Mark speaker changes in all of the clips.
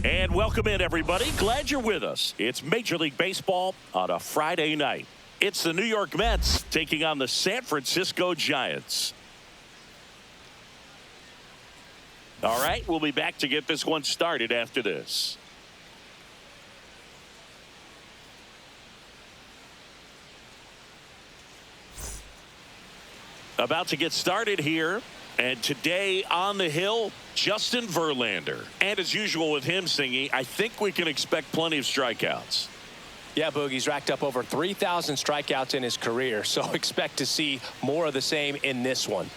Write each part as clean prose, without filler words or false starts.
Speaker 1: And welcome in, everybody. Glad you're with us. It's Major League Baseball on a Friday night. It's the New York Mets taking on the San Francisco Giants. All right, we'll be back to get this one started after this. About to get started here. And today on the hill, Justin Verlander. And as usual with him singing, I think we can expect plenty of strikeouts.
Speaker 2: Yeah, Boogie's racked up over 3,000 strikeouts in his career, so expect to see more of the same in this one.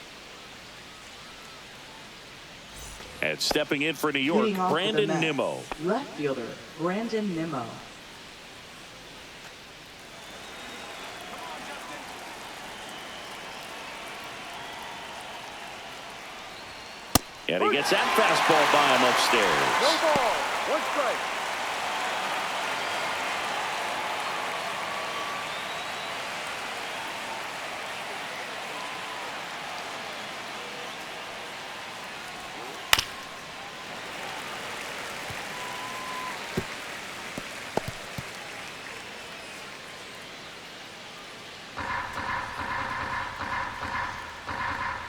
Speaker 1: And stepping in for New York, Brandon Nimmo.
Speaker 3: Left fielder, Brandon Nimmo.
Speaker 1: And he gets that fastball by him upstairs.
Speaker 4: No ball, one strike.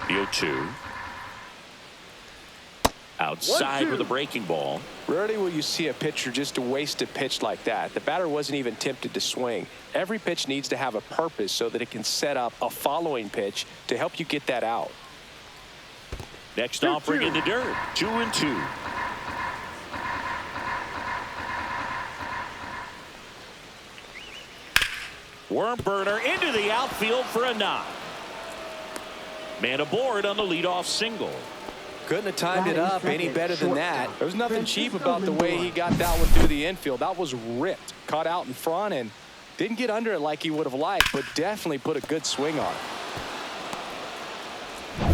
Speaker 1: The 0-2. Outside with a breaking ball.
Speaker 2: Rarely will you see a pitcher just waste a pitch like that. The batter wasn't even tempted to swing. Every pitch needs to have a purpose so that it can set up a following pitch to help you get that out.
Speaker 1: Next offering in the dirt. 2-2. Worm burner into the outfield for a knock. Man aboard on the leadoff single.
Speaker 2: Couldn't have timed it up any better than that. There was nothing cheap about the way he got that one through the infield. That was ripped. Caught out in front and didn't get under it like he would have liked, but definitely put a good swing on it.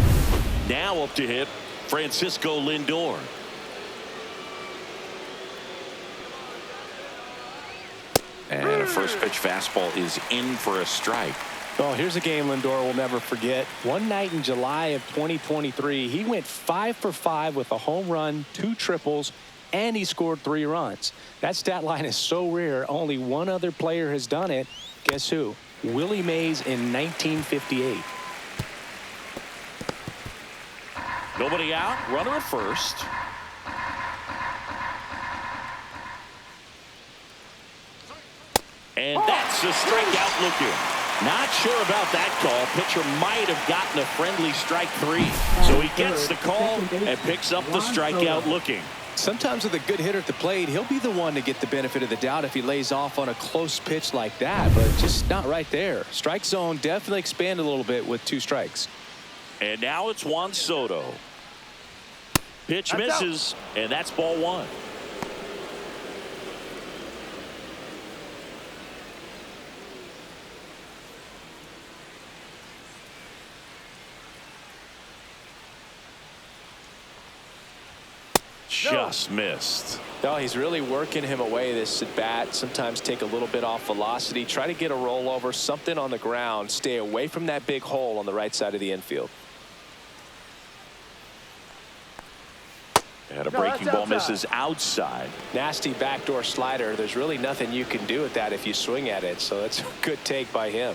Speaker 1: Now up to hit, Francisco Lindor.
Speaker 5: And a first pitch fastball is in for a strike.
Speaker 2: Oh, here's a game Lindor will never forget. One night in July of 2023, he went 5 for 5 with a home run, 2 triples, and he scored 3 runs. That stat line is so rare, only one other player has done it. Guess who? Willie Mays in 1958.
Speaker 1: Nobody out, runner at first. And that's a strikeout looking. Not sure about that call. Pitcher might have gotten a friendly strike 3. So he gets the call and picks up the strikeout looking.
Speaker 2: Sometimes with a good hitter at the plate, he'll be the one to get the benefit of the doubt if he lays off on a close pitch like that, but just not right there. Strike zone definitely expanded a little bit with 2 strikes.
Speaker 1: And now it's Juan Soto. Pitch misses, and that's ball 1. Just missed.
Speaker 2: No, he's really working him away this at bat. Sometimes take a little bit off velocity. Try to get a rollover, something on the ground. Stay away from that big hole on the right side of the infield.
Speaker 1: And a breaking ball misses outside.
Speaker 2: Nasty backdoor slider. There's really nothing you can do with that if you swing at it. So that's a good take by him.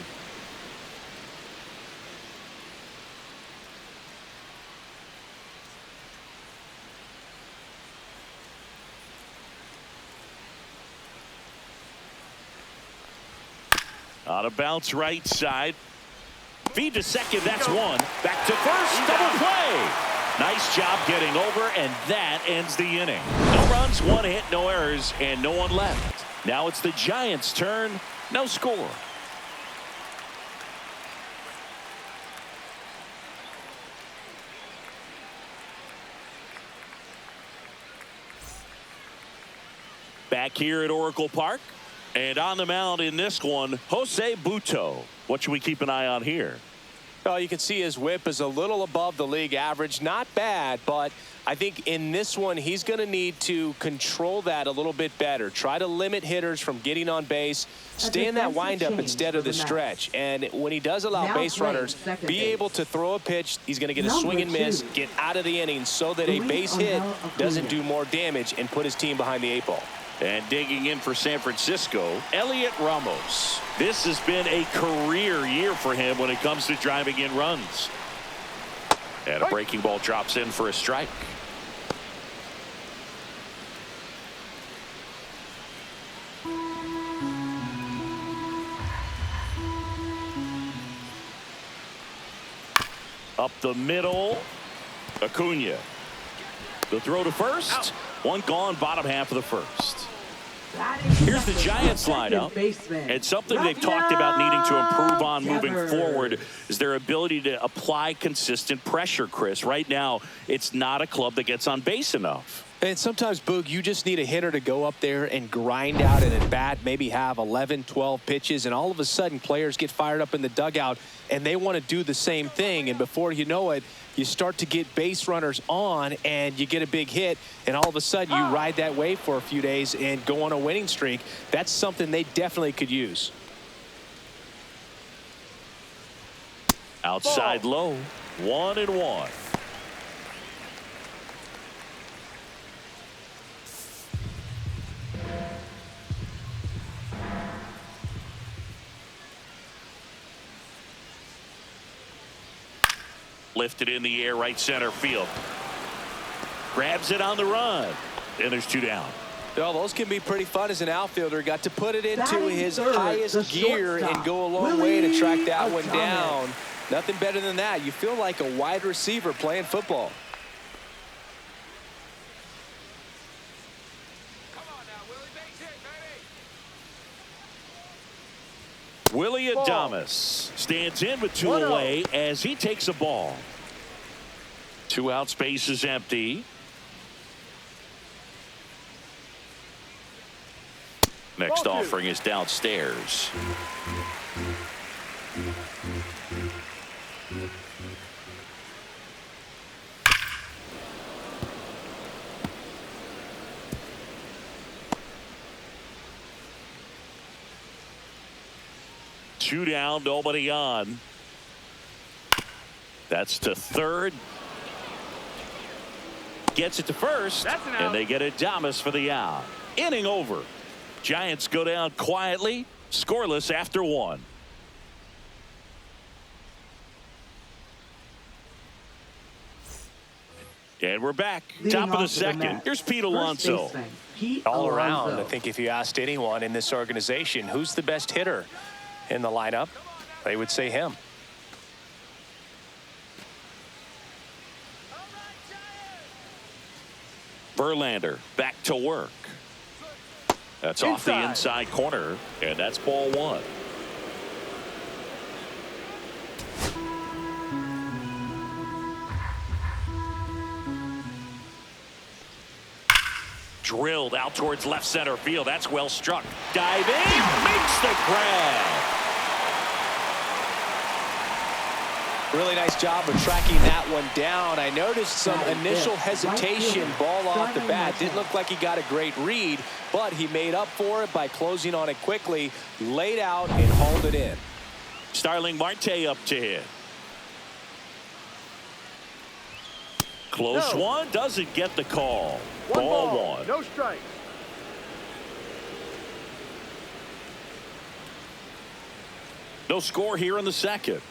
Speaker 1: On a bounce right side. Feed to second. That's 1. Back to first. Double play. Nice job getting over, and that ends the inning. No runs, 1 hit, no errors, and no one left. Now it's the Giants' turn. No score. Back here at Oracle Park. And on the mound in this one, Jose Butto. What should we keep an eye on here?
Speaker 2: Well, you can see his whip is a little above the league average. Not bad, but I think in this one, he's going to need to control that a little bit better. Try to limit hitters from getting on base. Stay in that windup instead of the stretch. And when he does allow base runners, be able to throw a pitch. He's going to get a swing and miss, get out of the inning so that a base hit doesn't do more damage and put his team behind the 8 ball.
Speaker 1: And digging in for San Francisco, Elliot Ramos. This has been a career year for him when it comes to driving in runs. And a breaking ball drops in for a strike. Up the middle, Acuna. The throw to first. One gone, bottom half of the first. Here's the Giants lineup, and something they've talked about needing to improve on moving forward is their ability to apply consistent pressure, Chris. Right now, it's not a club that gets on base enough.
Speaker 2: And sometimes, Boog, you just need a hitter to go up there and grind out an at-bat, maybe have 11, 12 pitches, and all of a sudden players get fired up in the dugout, and they want to do the same thing. And before you know it, you start to get base runners on, and you get a big hit, and all of a sudden you ride that wave for a few days and go on a winning streak. That's something they definitely could use.
Speaker 1: Outside low, 1-1. Lifted in the air, right center field. Grabs it on the run. And there's 2 down.
Speaker 2: Well, those can be pretty fun as an outfielder. Got to put it into his highest gear and go a long way to track that one down. Nothing better than that. You feel like a wide receiver playing football.
Speaker 1: Willie Adames stands in with 2 away as he takes a ball. 2 out, space is empty. Next offering is downstairs. Two down, nobody on. That's to third. Gets it to first, and they get Adames for the out. Inning over. Giants go down quietly, scoreless after 1. And we're back. Top of the second. Here's Pete Alonso.
Speaker 2: All around, I think if you asked anyone in this organization who's the best hitter in the lineup, they would say him.
Speaker 1: Verlander back to work. That's off the inside corner, and that's ball 1. Drilled out towards left center field. That's well struck. Diving, makes the grab.
Speaker 2: Really nice job of tracking that one down. I noticed some initial hesitation, ball off the bat. Didn't look like he got a great read, but he made up for it by closing on it quickly, laid out, and hauled it in.
Speaker 1: Starling Marte up to hit. Close one, doesn't get the call. Ball 1.
Speaker 4: No strike.
Speaker 1: No score here in the second.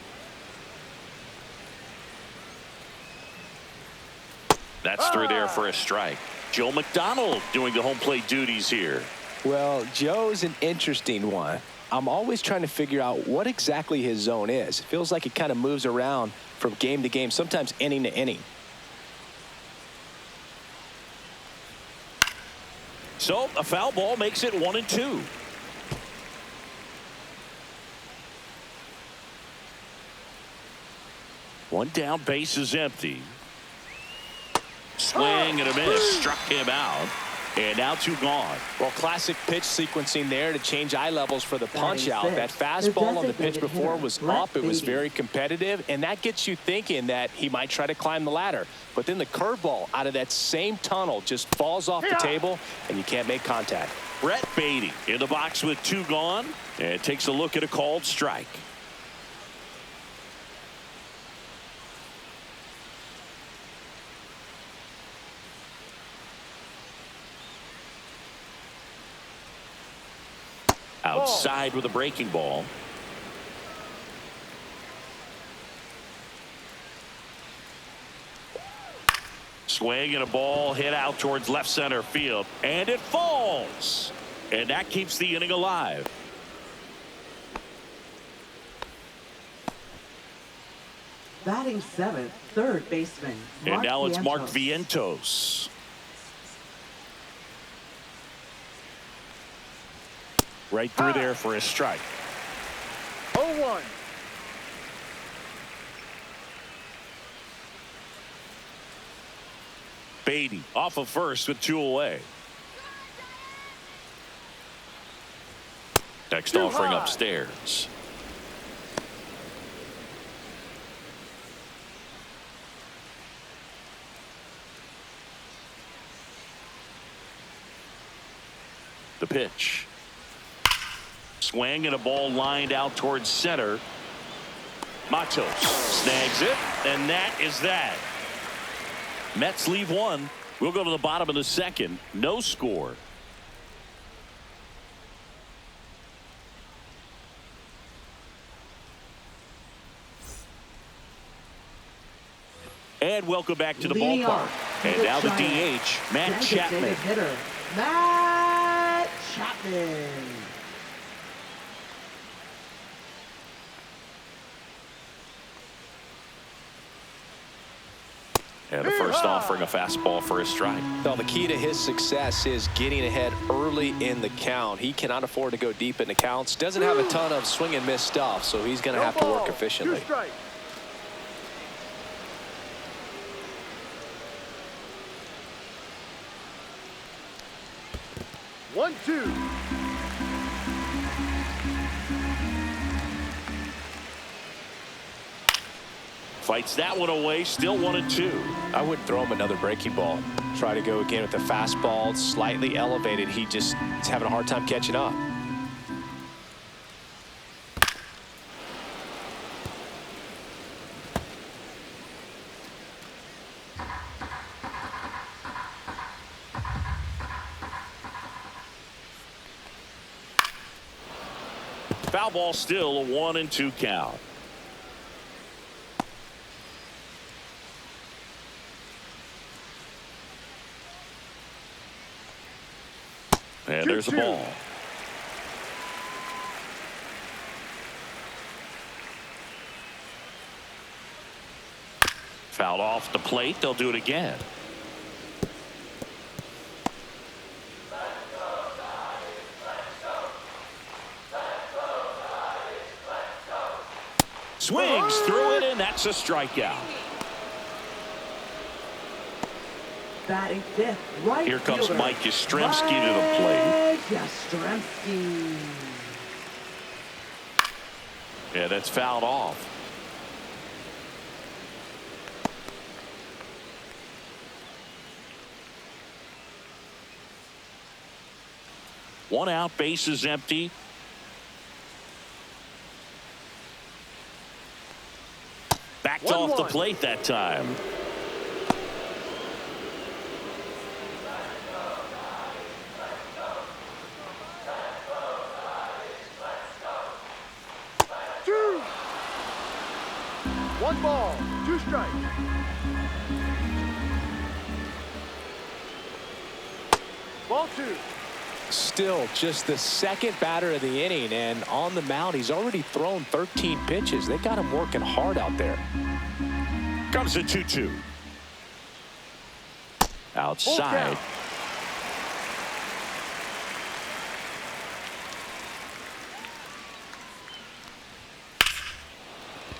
Speaker 1: That's through there for a strike. Joe McDonald doing the home plate duties here.
Speaker 2: Well, Joe's an interesting one. I'm always trying to figure out what exactly his zone is. It feels like it kind of moves around from game to game, sometimes inning to inning.
Speaker 1: So a foul ball makes it 1-2. One down, base is empty. Swing and a miss, struck him out. And now 2 gone.
Speaker 2: Well, classic pitch sequencing there to change eye levels for the punch
Speaker 3: Batting
Speaker 2: out. That
Speaker 3: sixth,
Speaker 2: fastball
Speaker 3: the
Speaker 2: on the pitch
Speaker 3: designated
Speaker 2: before
Speaker 3: hitter,
Speaker 2: was
Speaker 3: Brett
Speaker 2: up. It was
Speaker 3: Beatty.
Speaker 2: very competitive, and that gets you thinking that he might try to climb the ladder. But then the curveball out of that same tunnel just falls off the table, and you can't make contact.
Speaker 1: Brett Beatty in the box with 2 gone, and takes a look at a called strike. Outside with a breaking ball. Swing and a ball hit out towards left center field, and it falls, and that keeps the inning alive.
Speaker 3: Batting 7th, third baseman.
Speaker 1: And now it's Mark
Speaker 3: Vientos.
Speaker 1: Vientos. Right through there for a strike.
Speaker 4: 0-1.
Speaker 1: Beatty off of first with 2 away. Next
Speaker 4: Too
Speaker 1: offering
Speaker 4: high.
Speaker 1: upstairs. The pitch. Swing and a ball lined out towards center. Matos snags it, and that is that. Mets leave 1. We'll go to the bottom of the 2nd. No score. And welcome back to the
Speaker 3: Leading
Speaker 1: ballpark.
Speaker 3: off,
Speaker 1: And
Speaker 3: the
Speaker 1: now the
Speaker 3: Giants,
Speaker 1: DH, Matt
Speaker 3: designated
Speaker 1: Chapman.
Speaker 3: hitter, Matt Chapman.
Speaker 1: And the first offering a fastball for a strike.
Speaker 2: Well, the key to his success is getting ahead early in the count. He cannot afford to go deep in the counts. Doesn't have a ton of swing and miss stuff, so he's going to
Speaker 4: No
Speaker 2: have to work
Speaker 4: ball.
Speaker 2: efficiently.
Speaker 4: 2 strikes. One, 2.
Speaker 1: Fights that one away, still 1-2.
Speaker 2: I wouldn't throw him another breaking ball. Try to go again with the fastball, slightly elevated. He just is having a hard time catching up.
Speaker 1: Foul ball, still a 1-2 count. And there's a
Speaker 4: 2-2.
Speaker 1: ball. Fouled off the plate. They'll do it again. Swings through it, and that's a strikeout.
Speaker 3: Batting 5th, right
Speaker 1: Here comes
Speaker 3: fielder,
Speaker 1: Mike Yastrzemski to the plate.
Speaker 3: Mike Yastrzemski.
Speaker 1: Yeah, that's fouled off. One out, base is empty. Backed off the
Speaker 4: 1-1.
Speaker 1: plate that time.
Speaker 4: Two. 1 ball, 2 strikes. Ball 2.
Speaker 2: Still just the 2nd batter of the inning, and on the mound he's already thrown 13 pitches. They got him working hard out there.
Speaker 1: Comes the 2-2. Outside.
Speaker 4: count.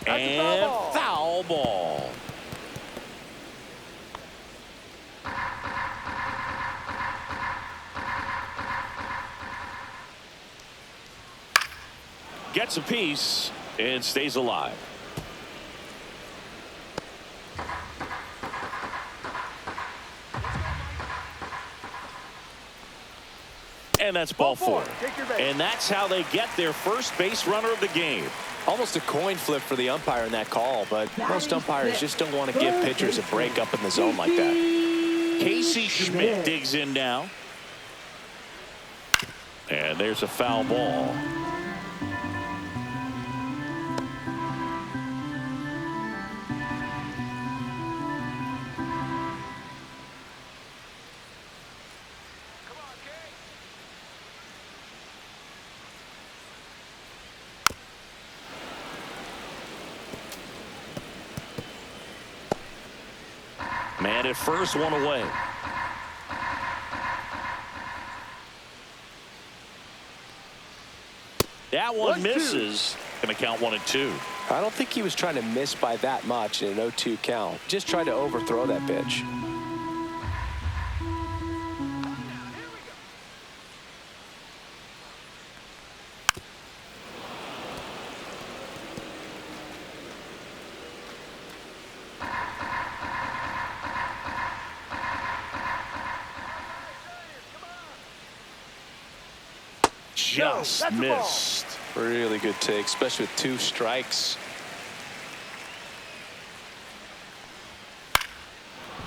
Speaker 4: That's a foul
Speaker 1: And
Speaker 4: ball.
Speaker 1: foul ball. gets a piece and stays alive. And that's ball four. And that's how they get their first base runner of the game.
Speaker 2: Almost a coin flip for the umpire in that call, but most umpires just don't want to give pitchers a break up in the zone like that.
Speaker 1: Casey Schmidt digs in now. And there's a foul ball. Man at first, one away. That one misses. Going to count 1-2.
Speaker 2: I don't think he was trying to miss by that much in an 0-2 count. Just tried to overthrow that pitch.
Speaker 1: Just missed.
Speaker 2: Really good take, especially with 2 strikes.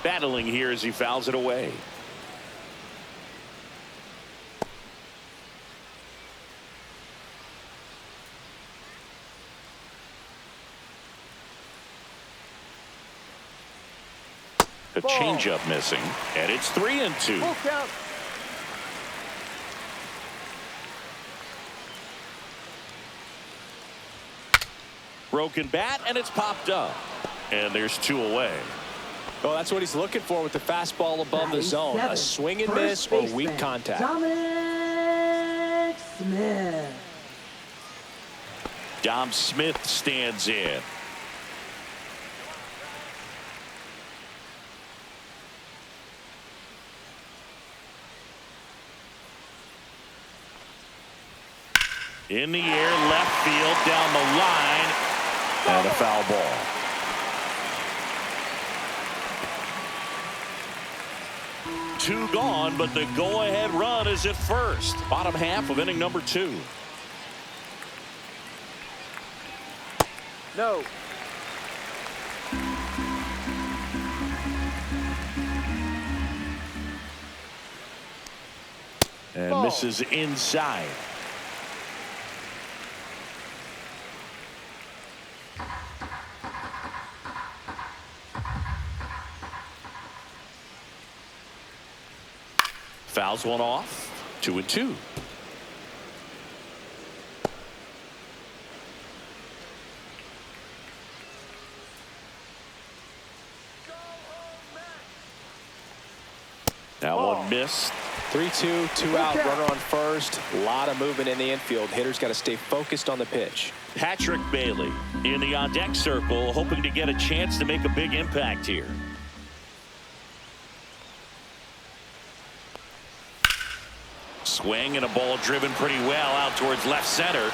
Speaker 1: Battling here as he fouls it away. A changeup missing, and it's 3-2.
Speaker 4: Full count.
Speaker 1: Broken bat, and it's popped up. And there's 2 away.
Speaker 2: Oh, that's what he's looking for with the fastball above the zone. A swing and miss or weak contact.
Speaker 3: Dominic Smith.
Speaker 1: Dom Smith stands in. In the air, left field, down the line, and a foul ball. Two gone, but the go-ahead run is at first. Bottom half of inning number 2.
Speaker 4: No.
Speaker 1: And
Speaker 4: Ball.
Speaker 1: misses inside. Fouls one off. 2-2. That one missed.
Speaker 2: 3-2, 2 out, runner on first. A lot of movement in the infield. Hitters got to stay focused on the pitch.
Speaker 1: Patrick Bailey in the on-deck circle, hoping to get a chance to make a big impact here. Swing and a ball driven pretty well out towards left center.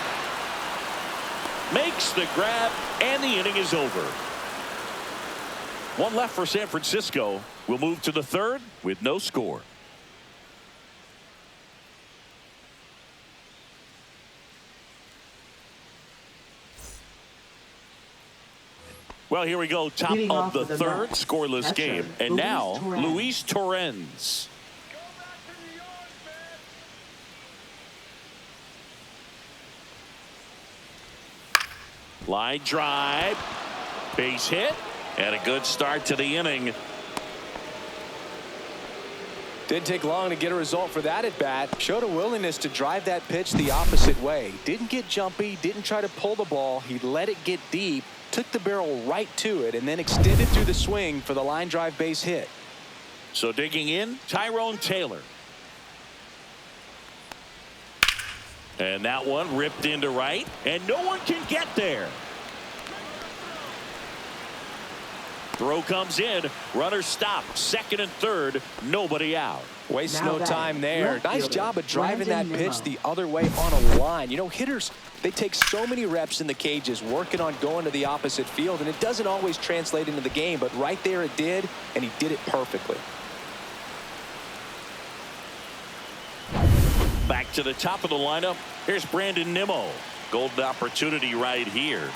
Speaker 1: Makes the grab, and the inning is over. One left for San Francisco. We'll move to the third with no score. Well, here we go. Top
Speaker 3: Leading
Speaker 1: of
Speaker 3: off
Speaker 1: the
Speaker 3: with the
Speaker 1: third,
Speaker 3: Mets,
Speaker 1: scoreless
Speaker 3: catcher,
Speaker 1: game. And now,
Speaker 3: Torrens.
Speaker 1: Luis Torrens. Line drive, base hit, and a good start to the inning.
Speaker 2: Didn't take long to get a result for that at bat. Showed a willingness to drive that pitch the opposite way. Didn't get jumpy, didn't try to pull the ball. He let it get deep, took the barrel right to it, and then extended through the swing for the line drive base hit.
Speaker 1: So digging in, Tyrone Taylor. And that one ripped into right, and no one can get there. Throw comes in. Runner stopped. Second and third. Nobody out.
Speaker 2: Wastes
Speaker 3: Now
Speaker 2: no
Speaker 3: batting,
Speaker 2: time there.
Speaker 3: left
Speaker 2: Nice
Speaker 3: fielder,
Speaker 2: job of driving that
Speaker 3: Brandon
Speaker 2: pitch
Speaker 3: Nimmo.
Speaker 2: the other way on a line. You know, hitters, they take so many reps in the cages working on going to the opposite field, and it doesn't always translate into the game, but right there it did, and he did it perfectly.
Speaker 1: Back to the top of the lineup. Here's Brandon Nimmo. Golden opportunity right here.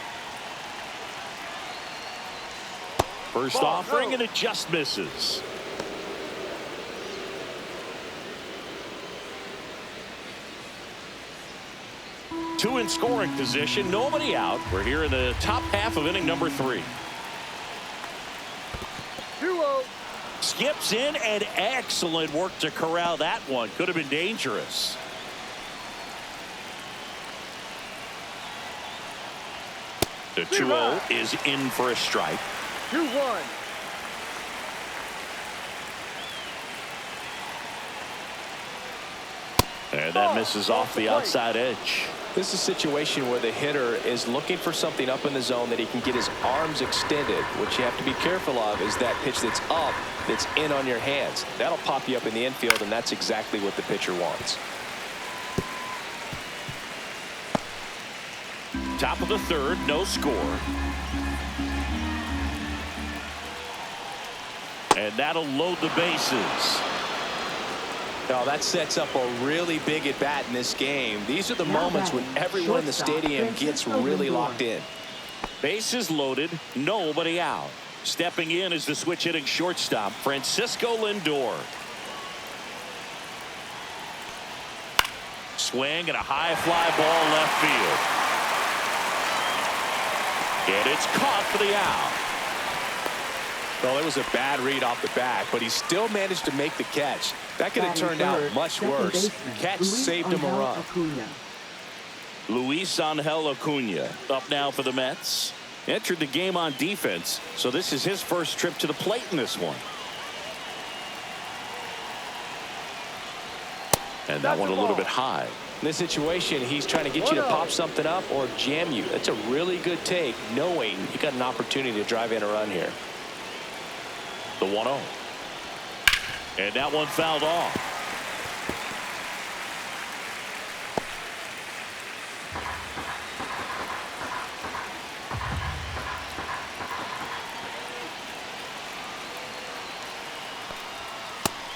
Speaker 1: First
Speaker 4: Ball,
Speaker 1: offering,
Speaker 4: go.
Speaker 1: and it just misses. Two in scoring position. Nobody out. We're here in the top half of inning number 3.
Speaker 4: Duel.
Speaker 1: Skips in, and excellent work to corral that one. Could have been dangerous. The 2-0 is in for a strike.
Speaker 4: 2-1.
Speaker 1: And that misses off the outside edge.
Speaker 2: This is a situation where the hitter is looking for something up in the zone that he can get his arms extended. What you have to be careful of is that pitch that's up, that's in on your hands. That'll pop you up in the infield, and that's exactly what the pitcher wants.
Speaker 1: Top of the third, no score. And that'll load the bases.
Speaker 2: Now that sets up a really big at bat in this game. These are the
Speaker 3: Now
Speaker 2: moments when
Speaker 3: batting,
Speaker 2: everyone in the
Speaker 3: shortstop,
Speaker 2: stadium gets
Speaker 3: Francisco
Speaker 2: really
Speaker 3: Lindor.
Speaker 2: locked in.
Speaker 1: Bases loaded, nobody out. Stepping in is the switch hitting shortstop, Francisco Lindor. Swing and a high fly ball left field. And it's caught for the out.
Speaker 2: Well, it was a bad read off the bat, but he still managed to make the catch. That could have
Speaker 3: Batting
Speaker 2: turned out
Speaker 3: third,
Speaker 2: much
Speaker 3: second
Speaker 2: worse.
Speaker 3: baseman,
Speaker 2: Catch
Speaker 3: Luis
Speaker 2: saved him a
Speaker 3: Angel
Speaker 2: run.
Speaker 3: Acuna.
Speaker 1: Luis Angel Acuna up now for the Mets. Entered the game on defense, so this is his first trip to the plate in this one. And that
Speaker 4: That's
Speaker 1: one
Speaker 4: a
Speaker 1: a little
Speaker 4: ball.
Speaker 1: bit high.
Speaker 2: In this situation, he's trying to get you to
Speaker 4: 1-0.
Speaker 2: pop something up or jam you. That's a really good take, knowing you got an opportunity to drive in a run here.
Speaker 1: The 1-0. And that one fouled off.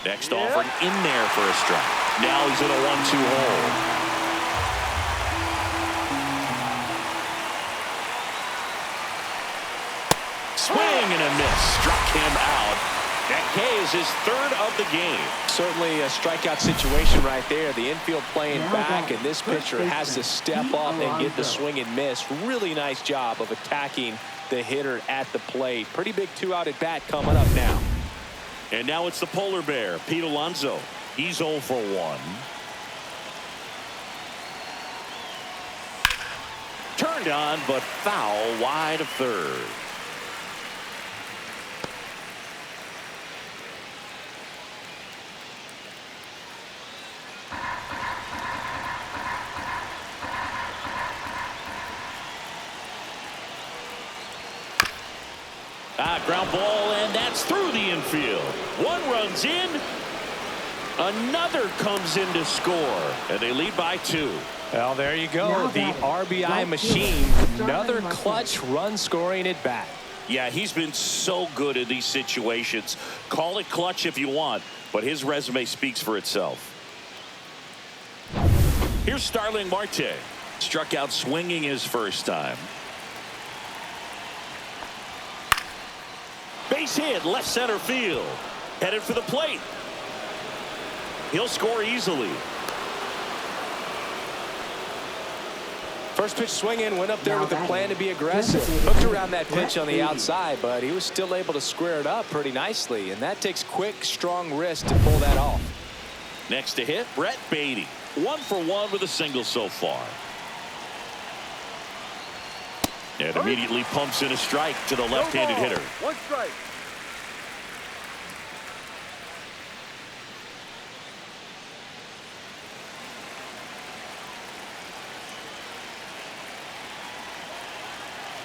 Speaker 1: Next offering in there for a strike. Now he's in a 1-2 hole. Swing and a miss. Struck him out. That K is his third of the game.
Speaker 2: Certainly a strikeout situation right there. The infield playing
Speaker 3: Now
Speaker 2: back,
Speaker 3: batting,
Speaker 2: and this
Speaker 3: first
Speaker 2: pitcher has to
Speaker 3: baseman,
Speaker 2: step up and get the
Speaker 3: Alonso.
Speaker 2: swing and miss. Really nice job of attacking the hitter at the plate. Pretty big 2-out at bat coming up now.
Speaker 1: And now it's the polar bear, Pete Alonso. He's 0 for 1. Turned on, but foul wide of third. Ground ball, and that's through the infield. One runs in. Another comes in to score, and they lead by 2.
Speaker 2: Well, there you go.
Speaker 3: Now
Speaker 2: The
Speaker 3: batting,
Speaker 2: RBI
Speaker 3: right
Speaker 2: machine.
Speaker 3: field,
Speaker 2: Another
Speaker 3: Starling
Speaker 2: clutch run scoring at bat.
Speaker 1: Yeah, he's been so good in these situations. Call it clutch if you want, but his resume speaks for itself. Here's Starling Marte. Struck out swinging his first time. Base hit, left center field. Headed for the plate. He'll score easily.
Speaker 2: First pitch swinging, went up there
Speaker 3: Now
Speaker 2: with the
Speaker 3: batting,
Speaker 2: plan to be aggressive.
Speaker 3: designated
Speaker 2: Hooked
Speaker 3: hitter,
Speaker 2: around that pitch on the
Speaker 3: Brett
Speaker 2: outside, but he was still able to square it up pretty nicely, and that takes quick, strong wrist to pull that off.
Speaker 1: Next to hit, Brett Beatty. 1 for 1 with a single so far. And immediately pumps in a strike to the left-handed hitter.
Speaker 4: 1 strike.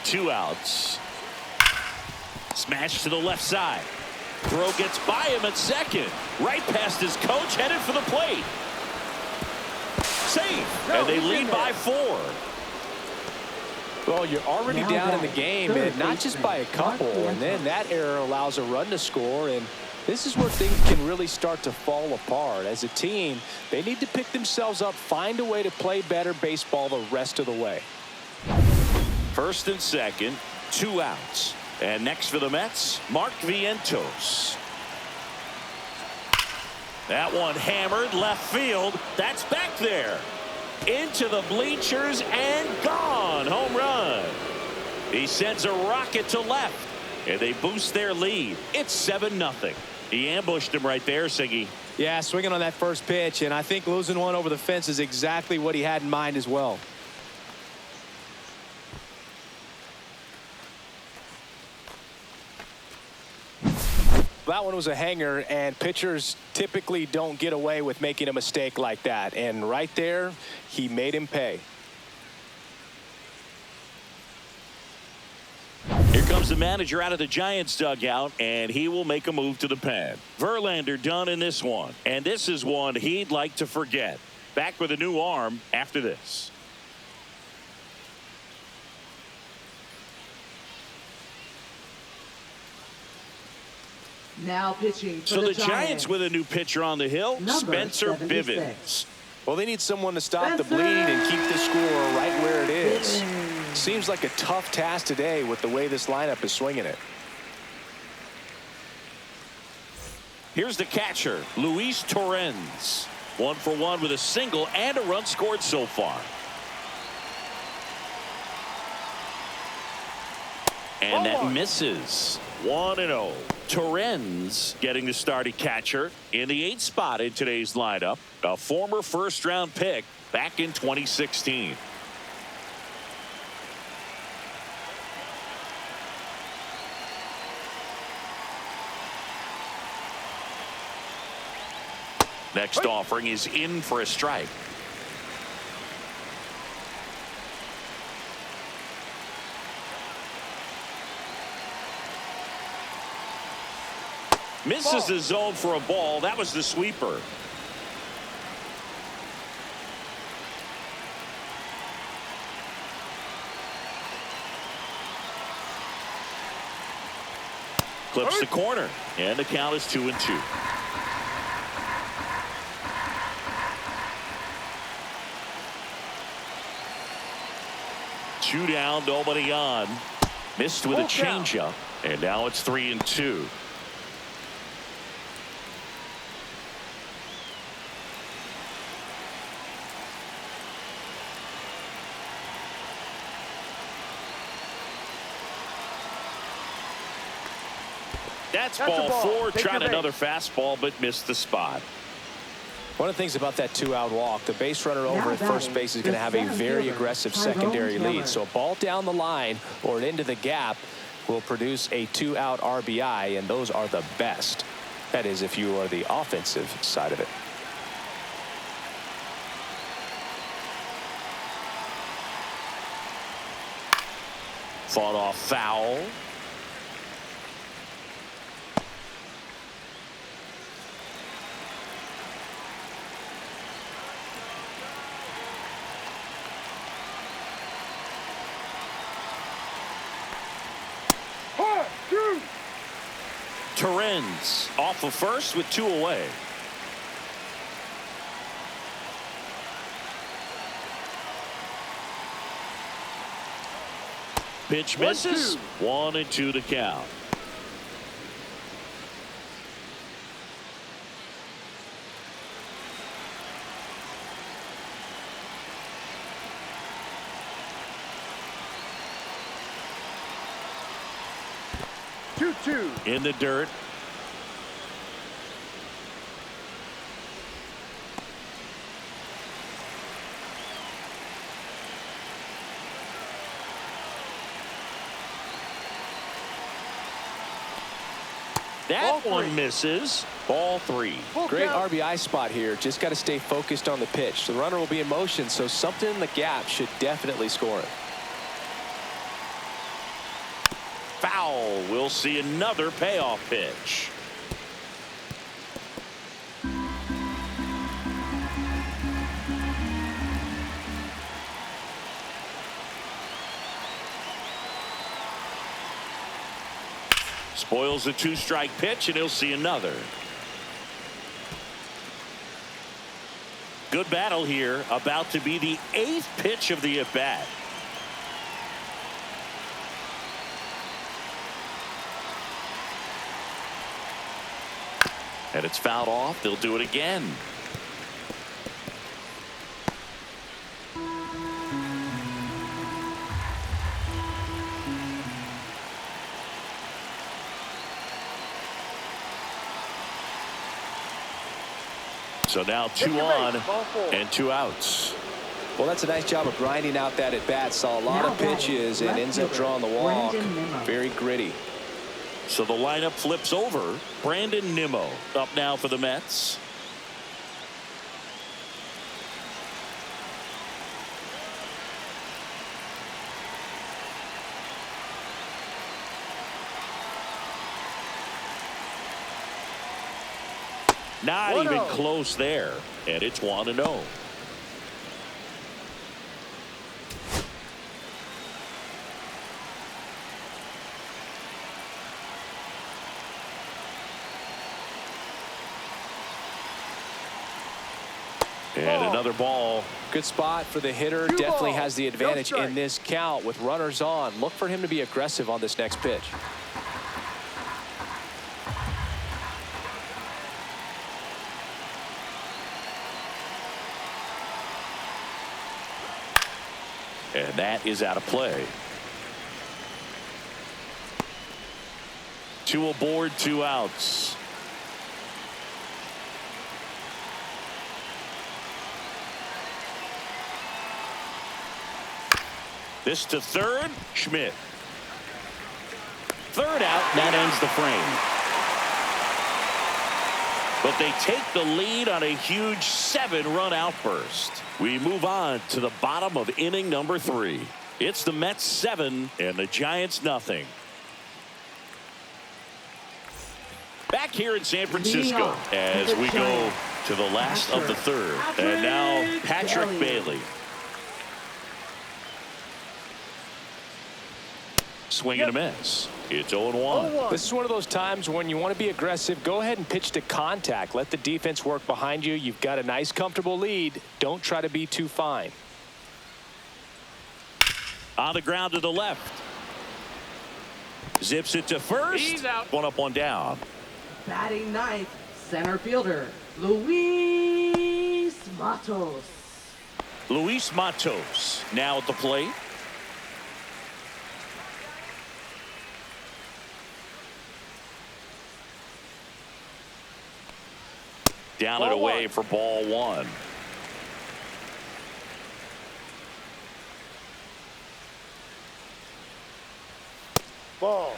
Speaker 1: Two outs. Smash to the left side. Throw gets by him at second. Right past his coach, headed for the plate. Safe. And they lead by 4.
Speaker 2: Well, you're already down in the game, and not just by a couple. And then that error allows a run to score. And this is where things can really start to fall apart. As a team, they need to pick themselves up, find a way to play better baseball the rest of the way.
Speaker 1: First and second, 2 outs. And next for the Mets, Mark Vientos. That one hammered left field. That's back there. Into the bleachers and gone. Home run. He sends a rocket to left. And they boost their lead. It's 7-0. He ambushed him right there, Siggy.
Speaker 2: Yeah, swinging on that first pitch. And I think losing one over the fence is exactly what he had in mind as well. That one was a hanger, and pitchers typically don't get away with making a mistake like that. And right there, he made him pay.
Speaker 1: Here comes the manager out of the Giants dugout, and he will make a move to the pen. Verlander done in this one, and this is one he'd like to forget. Back with a new arm after this.
Speaker 3: Now pitching for
Speaker 1: So the Giants with a new pitcher on the hill,
Speaker 3: Number
Speaker 1: Spencer
Speaker 3: 76.
Speaker 1: Bivens.
Speaker 2: Well, they need someone to stop the bleed and keep the score right where it is. Seems like a tough task today with the way this lineup is swinging it.
Speaker 1: Here's the catcher, Luis Torrens. 1 for 1 with a single and a run scored so far. And that misses. 1-0. Torrens getting the starting catcher in the 8th spot in today's lineup. A former first-round pick back in 2016. Next offering is in for a strike. Misses the zone for a ball. That was the sweeper. Clips the corner, and the count is 2-2. Two down, nobody on. Missed with a changeup, and now it's 3-2. That's ball 4. Tried another fastball, but missed the spot.
Speaker 2: One of the things about that 2-out walk, the base runner over at first base is going to have a very aggressive secondary lead. So a ball down the line or into the gap will produce a 2-out RBI, and those are the best. That is, if you are the offensive side of it.
Speaker 1: Fought off foul. Torrens off of first with 2 away. Pitch misses. 1-2 to count. In the dirt. That one misses. Ball 3.
Speaker 2: Great RBI spot here. Just got to stay focused on the pitch. The runner will be in motion, so something in the gap should definitely score it.
Speaker 1: Foul we'll see another payoff pitch. Spoils a 2-strike pitch, and he'll see another. Good battle here. About to be the 8th pitch of the at-bat. And it's fouled off. They'll do it again. So now 2 on and 2 outs.
Speaker 2: Well, that's a nice job of grinding out that at bat. Saw a lot of pitches and ends up drawing the walk. Very gritty.
Speaker 1: So the lineup flips over. Brandon Nimmo up now for the Mets. Not even close there, and it's 1-0. And another ball.
Speaker 2: Good spot for the hitter. Definitely has the advantage in this count with runners on. Look for him to be aggressive on this next pitch.
Speaker 1: And that is out of play. 2 aboard, 2 outs. This to third. Schmidt. Third out. That ends the frame. But they take the lead on a huge 7-run outburst. We move on to the bottom of inning number 3. It's the Mets 7 and the Giants nothing. Back here in San Francisco as we go to the last of the 3rd. And now Patrick Bailey. Swing and a miss. It's 0-1.
Speaker 2: This is one of those times when you want to be aggressive. Go ahead and pitch to contact. Let the defense work behind you. You've got a nice, comfortable lead. Don't try to be too fine.
Speaker 1: On the ground to the left. Zips it to first.
Speaker 4: He's out.
Speaker 1: 1 up, 1 down.
Speaker 3: Batting ninth, center fielder, Luis Matos.
Speaker 1: Luis Matos now at the plate. Down and away for ball 1.
Speaker 4: Ball.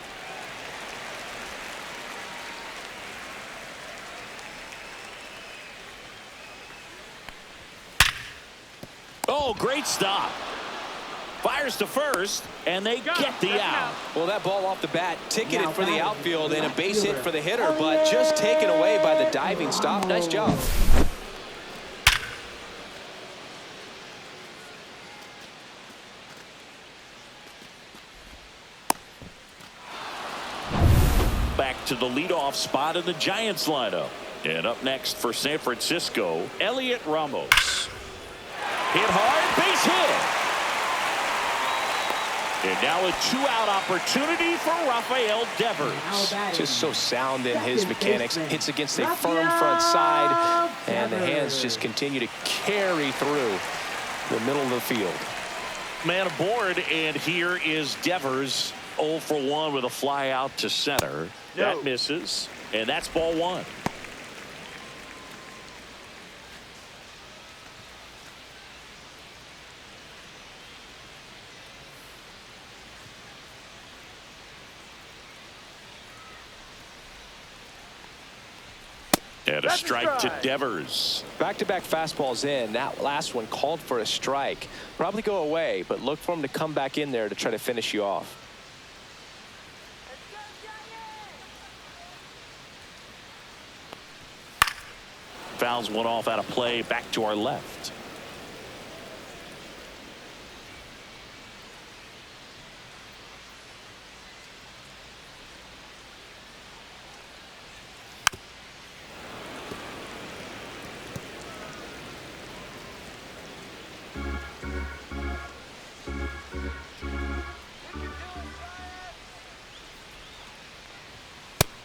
Speaker 1: Oh, great stop. Fires to first, and they get the out.
Speaker 2: Well, that ball off the bat ticketed for the outfield and a base hit for the hitter, but just taken away by the diving stop. Nice job.
Speaker 1: Back to the leadoff spot in the Giants lineup. And up next for San Francisco, Elliot Ramos. Hit hard, base hit. And now a 2-out opportunity for Rafael Devers.
Speaker 2: Just so sound in his mechanics. Hits against a firm front side, and the hands just continue to carry through the middle of the field.
Speaker 1: Man aboard, and here is Devers 0 for 1 with a fly out to center. That misses, and that's ball 1. And a strike to Devers.
Speaker 2: Back-to-back fastballs in. That last one called for a strike. Probably go away, but look for him to come back in there to try to finish you off.
Speaker 1: fouls one off out of play back to our left.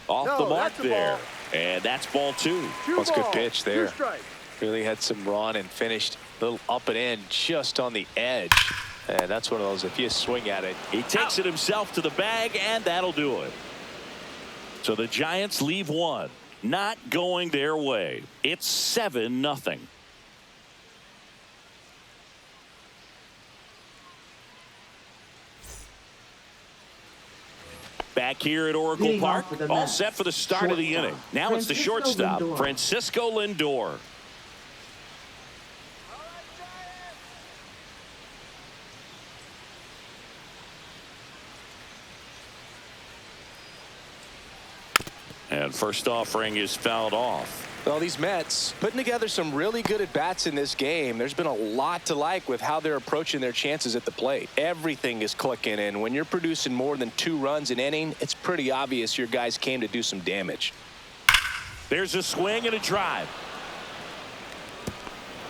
Speaker 1: Off the mark there. And that's ball 2.
Speaker 2: That's a good pitch there.
Speaker 4: 2 strikes.
Speaker 2: Really had some run and finished a little up and in just on the edge. And that's one of those, if you swing at it.
Speaker 1: He takes it himself to the bag, and that'll do it. So the Giants leave one. Not going their way. It's 7-0. Back here at Oracle
Speaker 3: Leading
Speaker 1: Park,
Speaker 3: off with the
Speaker 1: all
Speaker 3: Mets.
Speaker 1: set for the start of the inning. Now it's the shortstop, Francisco Lindor. And first offering is fouled off.
Speaker 2: Well, these Mets putting together some really good at-bats in this game. There's been a lot to like with how they're approaching their chances at the plate. Everything is clicking, and when you're producing more than 2 runs an inning, it's pretty obvious your guys came to do some damage.
Speaker 1: There's a swing and a drive.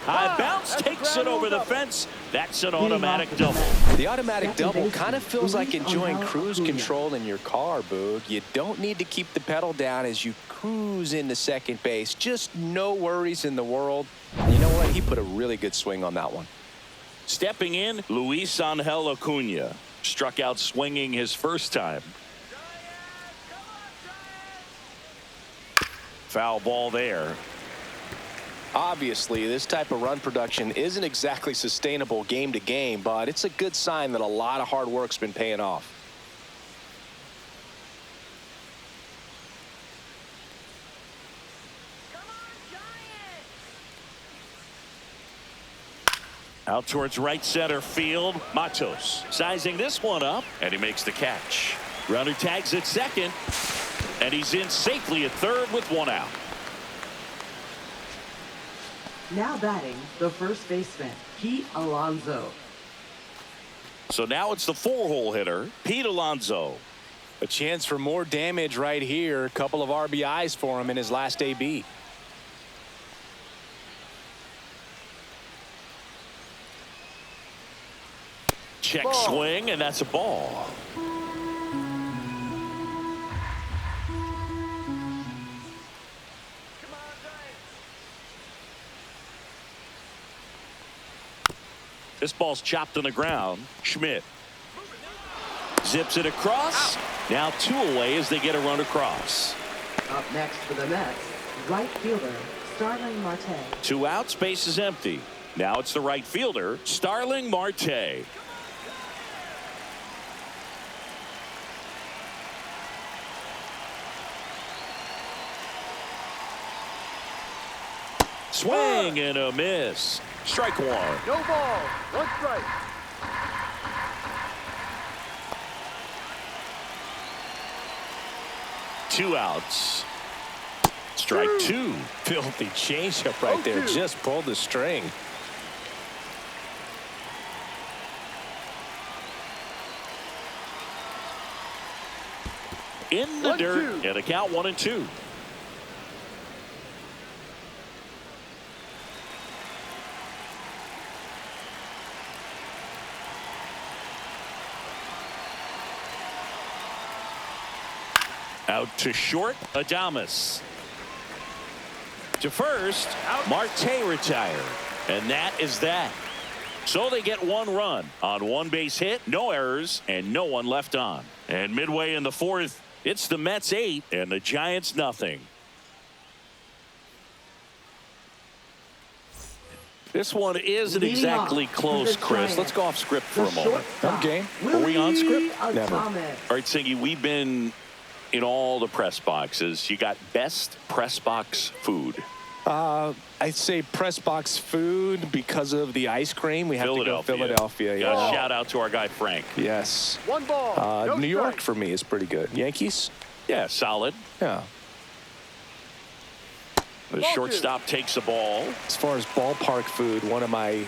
Speaker 1: High bounce takes it over the fence. That's an automatic double.
Speaker 2: The automatic double kind of feels like enjoying cruise control in your car, Boog. You don't need to keep the pedal down as you cruise into second base. Just no worries in the world. And you know what? He put a really good swing on that one.
Speaker 1: Stepping in, Luis Angel Acuna. Struck out swinging his first time. Foul ball there.
Speaker 2: Obviously, this type of run production isn't exactly sustainable game to game, but it's a good sign that a lot of hard work's been paying off.
Speaker 1: Out towards right center field. Matos sizing this one up, and he makes the catch. Runner tags at second, and he's in safely at third with 1 out.
Speaker 3: Now batting, the first baseman, Pete Alonso.
Speaker 1: So now it's the 4-hole hitter, Pete Alonso.
Speaker 2: A chance for more damage right here. A couple of RBIs for him in his last AB.
Speaker 1: Check swing, and that's a ball. This ball's chopped on the ground. Schmidt zips it across. Now 2 away as they get a run across.
Speaker 3: Up next for the Mets, right fielder, Starling Marte.
Speaker 1: 2 outs, base is empty. Now it's the right fielder, Starling Marte. Swing and a miss. Strike 1.
Speaker 4: No ball. 1 strike.
Speaker 1: Two outs. Strike 2.
Speaker 2: Filthy changeup right there. Just pulled the string.
Speaker 1: In the dirt, and a count 1-2. Out to short, Adames. To first, Marte retired. And that is that. So they get 1 run on 1 base hit, no errors, and no one left on. And midway in the 4th, it's the Mets 8 and the Giants nothing. This one isn't exactly close, Chris. Let's go off script for a moment.
Speaker 2: Okay.
Speaker 1: Are we on script?
Speaker 2: Never.
Speaker 1: All right, Singy, we've been in all the press boxes. You got best press box food.
Speaker 2: I'd say press box food because of the ice cream. We have to go Philadelphia.
Speaker 1: Yeah. Shout out to our guy Frank.
Speaker 2: Yes.
Speaker 4: 1 ball. No
Speaker 2: New York
Speaker 4: strike.
Speaker 2: for me is pretty good. Yankees?
Speaker 1: Yeah, solid.
Speaker 2: Yeah.
Speaker 1: The shortstop takes the ball.
Speaker 2: As far as ballpark food, one of my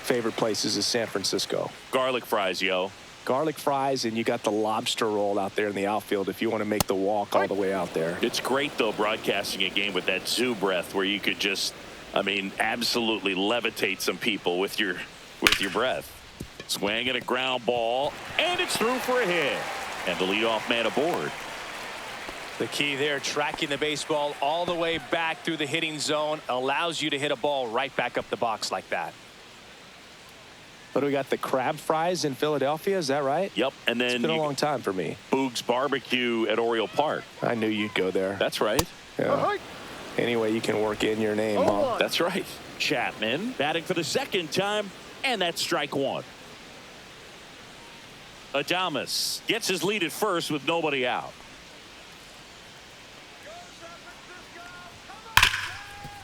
Speaker 2: favorite places is San Francisco.
Speaker 1: Garlic fries, yo.
Speaker 2: Garlic fries, and you got the lobster roll out there in the outfield if you want to make the walk all the way out there.
Speaker 1: It's great, though, broadcasting a game with that zoo breath where you could just, I mean, absolutely levitate some people with your breath. Swing and a ground ball, and it's through for a hit. And the leadoff man aboard.
Speaker 2: The key there, tracking the baseball all the way back through the hitting zone, allows you to hit a ball right back up the box like that. But we got the crab fries in Philadelphia, is that right?
Speaker 1: Yep, and then
Speaker 2: it's been a long time for me.
Speaker 1: Boog's Barbecue at Oriole Park.
Speaker 2: I knew you'd go there.
Speaker 1: That's right.
Speaker 2: Yeah. Anyway, you can work in your name, huh?
Speaker 1: That's right. Chapman batting for the second time, and that's strike one. Adames gets his lead at first with nobody out.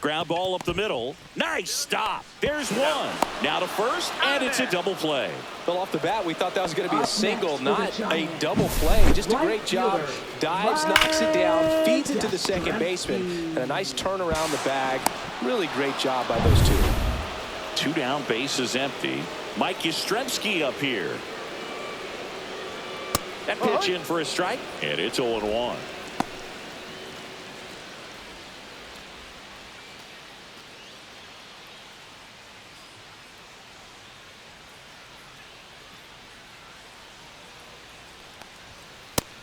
Speaker 1: Ground ball up the middle. Nice stop. There's one. Now to first, and it's a double play.
Speaker 2: Well, off the bat, we thought that was going to be a single, not a double play. Just a great job. Dives, knocks it down, feeds it to the second baseman, and a nice turn around the bag. Really great job by those two.
Speaker 1: 2 down, bases empty. Mike Yastrzemski up here. That pitch in for a strike, and it's 0-1.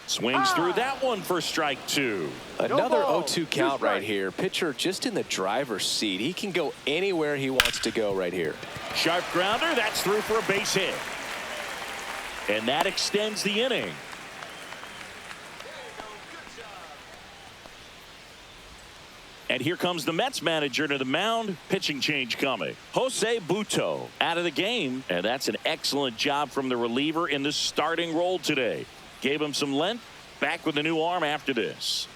Speaker 1: Swings through that one for strike 2.
Speaker 2: Another 0-2 count right here. Pitcher just in the driver's seat. He can go anywhere he wants to go right here.
Speaker 1: Sharp grounder. That's through for a base hit. And that extends the inning. And here comes the Mets manager to the mound. Pitching change coming. Jose Butto out of the game. And that's an excellent job from the reliever in the starting role today. Gave him some length. Back with a new arm after this.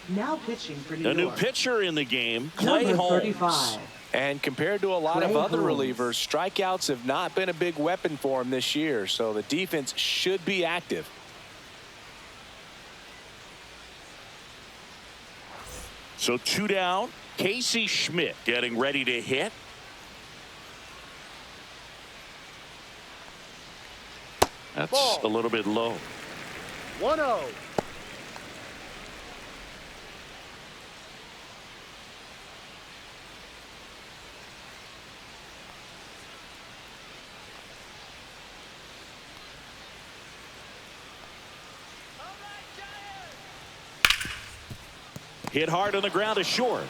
Speaker 3: Now pitching for New York.
Speaker 1: A new pitcher in the game, Clay
Speaker 3: Number
Speaker 1: Holmes.
Speaker 3: 35.
Speaker 2: And compared to a lot of other relievers, strikeouts have not been a big weapon for him this year. So the defense should be active.
Speaker 1: So 2 down. Casey Schmidt getting ready to hit. That's a little bit low.
Speaker 4: 1-0.
Speaker 1: Hit hard on the ground to short.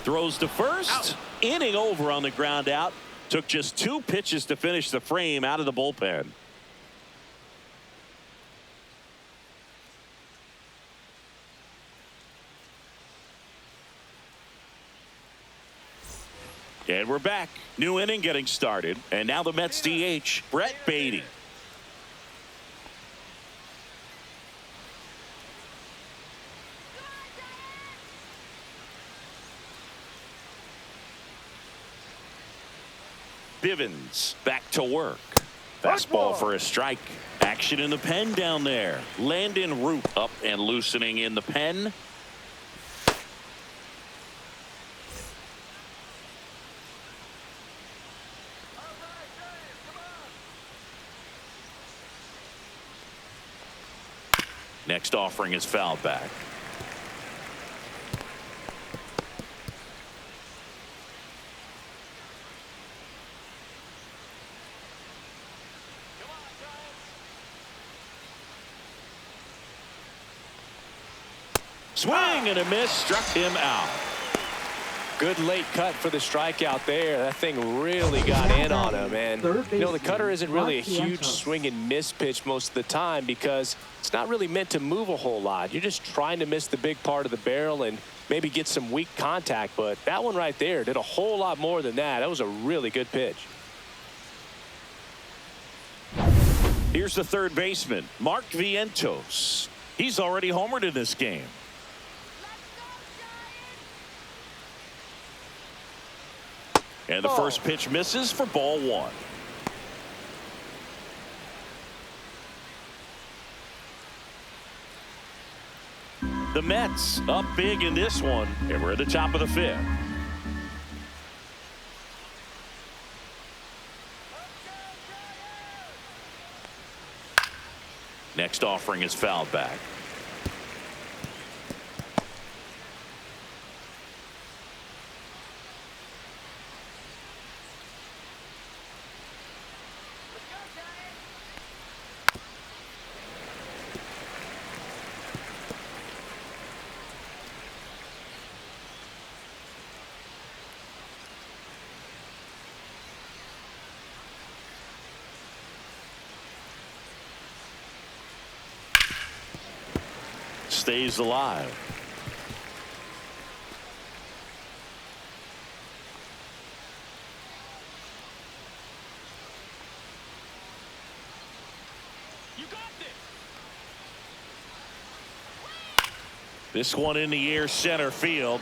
Speaker 1: Throws to first. Out. Inning over on the ground out. Took just 2 pitches to finish the frame out of the bullpen. And we're back. New inning getting started. And now the Mets DH, Brett Beatty. Bivens back to work. Fastball for a strike. Action in the pen down there. Landon Root up and loosening in the pen. Next offering is fouled back. Swing and a miss, struck him out.
Speaker 2: Good late cut for the strikeout there. That thing really got in on him. And, you know, the cutter isn't really a huge swing and miss pitch most of the time because it's not really meant to move a whole lot. You're just trying to miss the big part of the barrel and maybe get some weak contact. But that one right there did a whole lot more than that. That was a really good pitch.
Speaker 1: Here's the third baseman, Mark Vientos. He's already homered in this game. And the first pitch misses for ball 1. The Mets up big in this one, and we're at the top of the 5th. Next offering is fouled back. Stays alive. You got this one in the air, center field.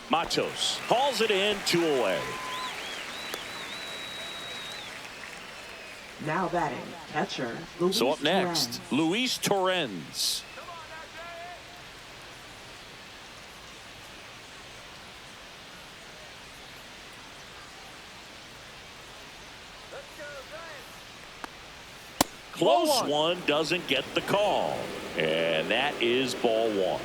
Speaker 1: Matos hauls it in, 2 away.
Speaker 3: Now batting, catcher, Luis
Speaker 1: So up next,
Speaker 3: Torrens.
Speaker 1: Luis Torrens. Close one, doesn't get the call. And that is ball 1.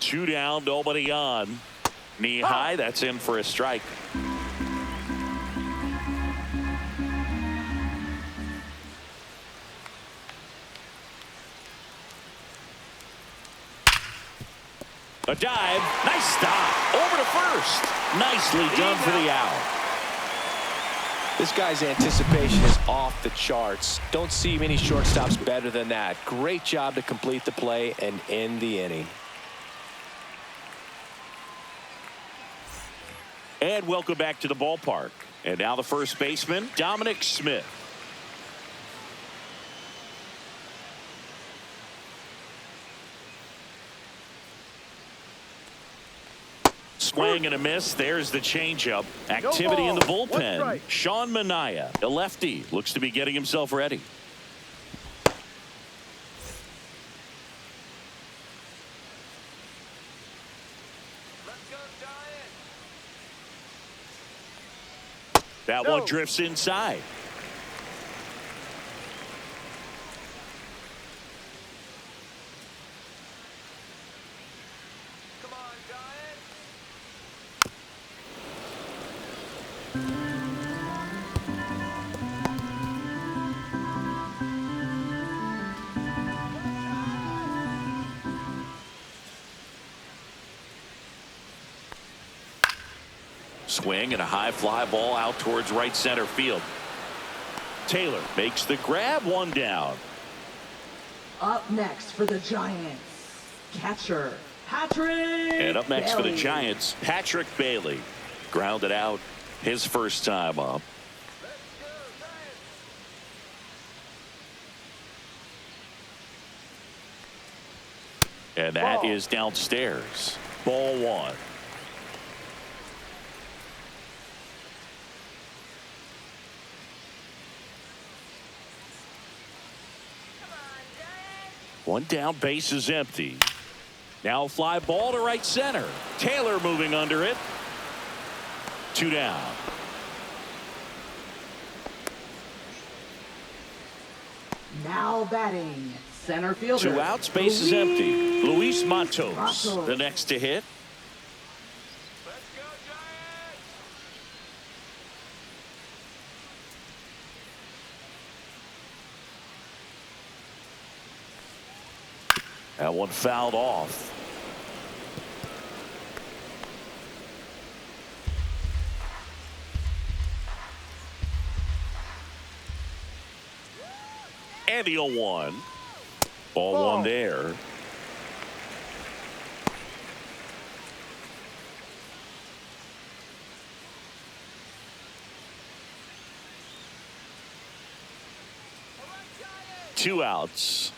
Speaker 1: Two down, nobody on. Knee high, that's in for a strike. A dive, nice stop, over to first. Nicely done for the out.
Speaker 2: This guy's anticipation is off the charts. Don't see many shortstops better than that. Great job to complete the play and end the inning.
Speaker 1: And welcome back to the ballpark. And now the first baseman, Dominic Smith. Swing and a miss. There's the changeup. Activity in the bullpen. Sean Manaea, a lefty, looks to be getting himself ready. That one drifts inside.
Speaker 4: Come on, Giants.
Speaker 1: Swing and a high fly ball out towards right center field. Taylor makes the grab, 1 down.
Speaker 3: Up next for the Giants, catcher, Patrick
Speaker 1: And up next for the
Speaker 3: Bailey.
Speaker 1: Giants, Patrick Bailey. Grounded out his first time up. And that is downstairs. Ball 1. One down, base is empty. Now a fly ball to right center. Taylor moving under it. 2 down.
Speaker 3: Now batting, center fielder.
Speaker 1: 2 outs, base is empty. Luis Matos,
Speaker 3: Matos.
Speaker 1: the next to hit.
Speaker 4: Let's go, Giants.
Speaker 1: That one fouled off. And the 0-1. Ball 1 there. Two outs.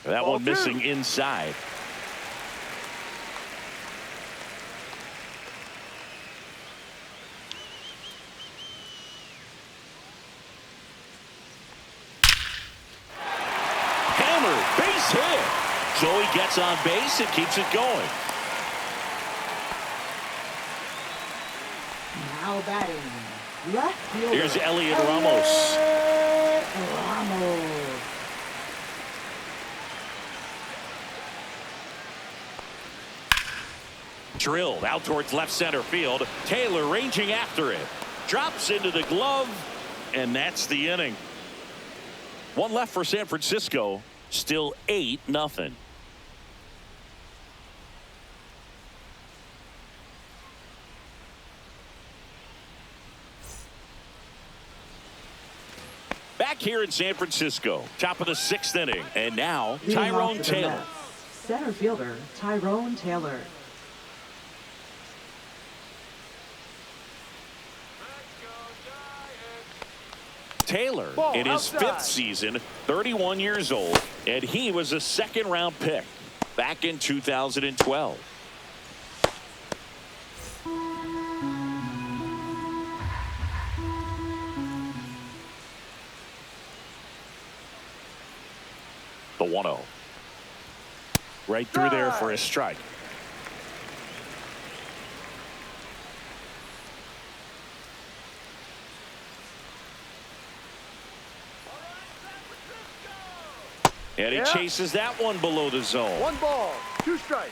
Speaker 1: That one missing inside. hammered. Base hit. So he gets on base and keeps it going.
Speaker 3: Now batting, left fielder.
Speaker 1: Here's Elliot Ramos.
Speaker 3: Ramos.
Speaker 1: Drilled out towards left center field. Taylor ranging after it. Drops into the glove, and that's the inning. One left for San Francisco. Still 8-0. Back here in San Francisco, top of the 6th inning, and now Tyrone Taylor.
Speaker 3: Center fielder Tyrone Taylor.
Speaker 1: Taylor in his 5th season, 31 years old, and he was a 2nd-round pick back in 2012. The 1-0. Right through there for a strike. And he chases that one below the zone.
Speaker 4: 1 ball, 2 strikes.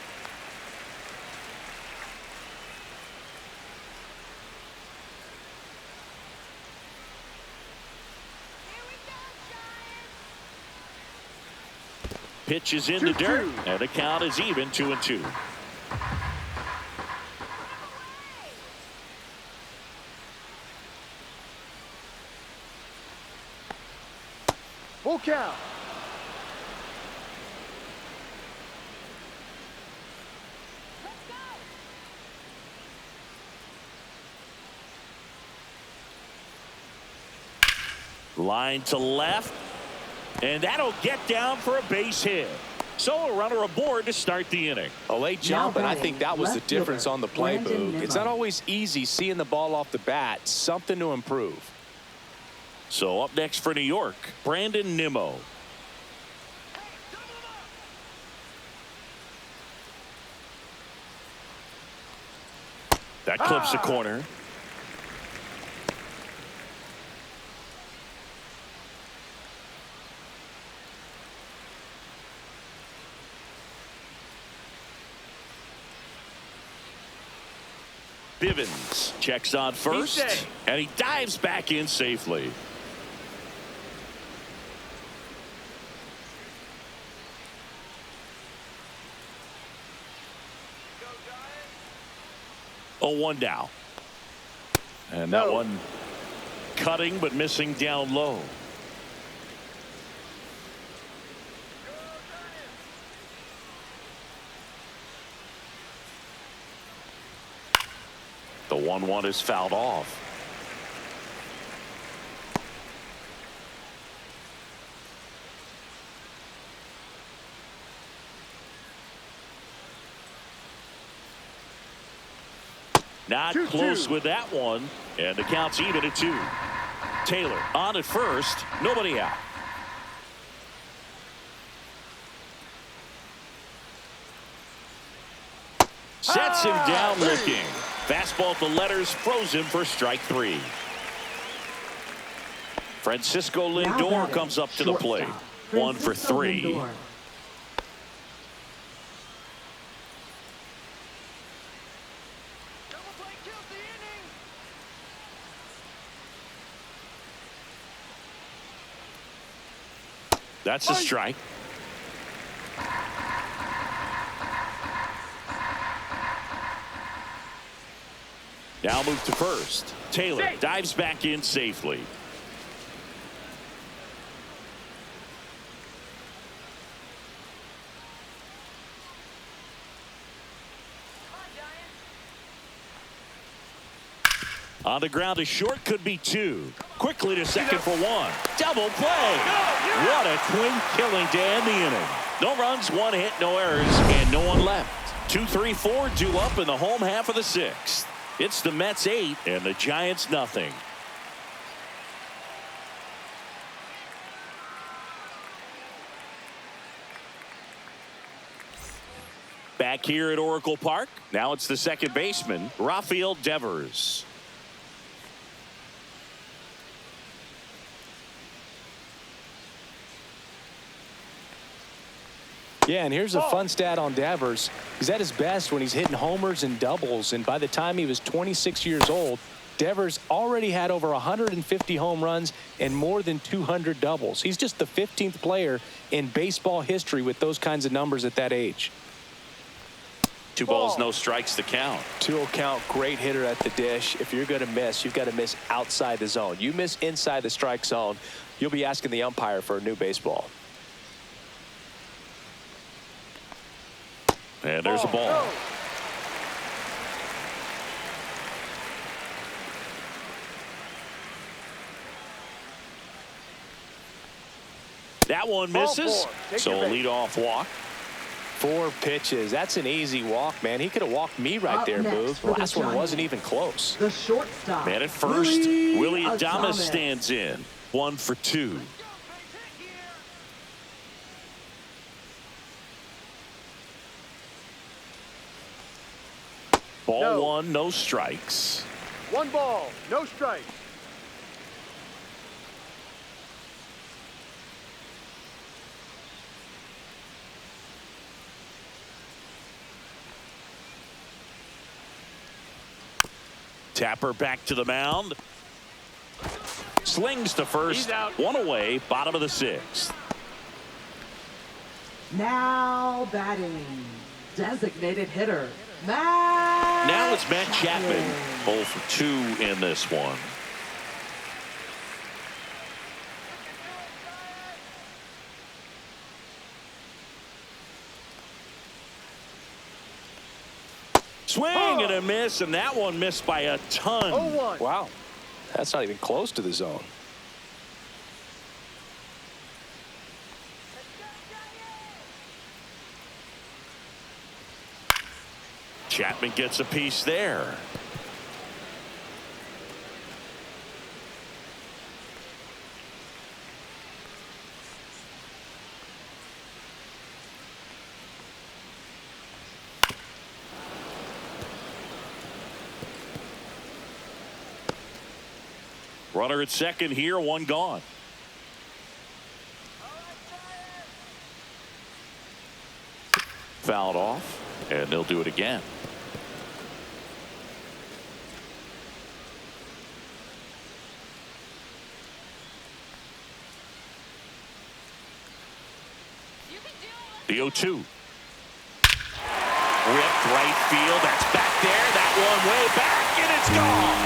Speaker 1: Pitch is in the dirt, and the count is even 2-2.
Speaker 4: Full count.
Speaker 1: Line to left, and that'll get down for a base hit. So a runner aboard to start the inning.
Speaker 2: A late jump, and I think that was the
Speaker 3: left
Speaker 2: difference
Speaker 3: fielder,
Speaker 2: on the play,
Speaker 3: Brandon
Speaker 2: Boog. It's
Speaker 3: Nimmo.
Speaker 2: not always easy seeing the ball off the bat. Something to improve.
Speaker 1: So up next for New York, Brandon Nimmo. That clips the corner. Bivens checks on first, and he dives back in safely. Oh, 1 down. And that one cutting but missing down low. The 1-1 is fouled off. Not close with that one, and the count's even at 2. Taylor on at first, nobody out. Sets him down looking. Fastball at the letters, froze him for strike 3. Francisco Lindor comes up to the plate. 1 for 3.
Speaker 3: Lindor.
Speaker 1: That's a strike. Now move to first. Taylor dives back in safely. On the ground, a short could be 2. Quickly to second for 1. Double play. What a twin killing to end the inning. No runs, 1 hit, no errors, and no one left. 2-3-4 due up in the home half of the 6th. It's the Mets 8 and the Giants nothing. Back here at Oracle Park. Now it's the second baseman, Rafael Devers.
Speaker 2: Yeah, and here's a fun stat on Devers. He's at his best when he's hitting homers and doubles, and by the time he was 26 years old, Devers already had over 150 home runs and more than 200 doubles. He's just the 15th player in baseball history with those kinds of numbers at that age.
Speaker 1: 2 balls, no strikes to count.
Speaker 2: 2-0 count, great hitter at the dish. If you're going to miss, you've got to miss outside the zone. You miss inside the strike zone, you'll be asking the umpire for a new baseball.
Speaker 1: And there's a ball. That one misses. So a leadoff walk.
Speaker 2: 4 pitches. That's an easy walk, man. He could have walked me right there, Boog. The last one wasn't even close.
Speaker 3: The shortstop.
Speaker 1: Man at first, Willie Adames
Speaker 3: Adames
Speaker 1: stands in. 1 for 2. Ball 1, no strikes.
Speaker 4: 1 ball, no strikes.
Speaker 1: Tapper back to the mound. Slings to first. 1 away, bottom of the 6th.
Speaker 3: Now batting. Designated hitter. Now
Speaker 1: it's Matt Chapman. 0 for 2 in this one. Swing and a miss, and that one missed by a ton.
Speaker 4: 0-1.
Speaker 2: Wow. That's not even close to the zone.
Speaker 1: Chapman gets a piece there. Runner at second here, 1 gone. Fouled off, and they'll do it again. The 0-2. Ripped right field. That's back there. That one way back, and it's gone.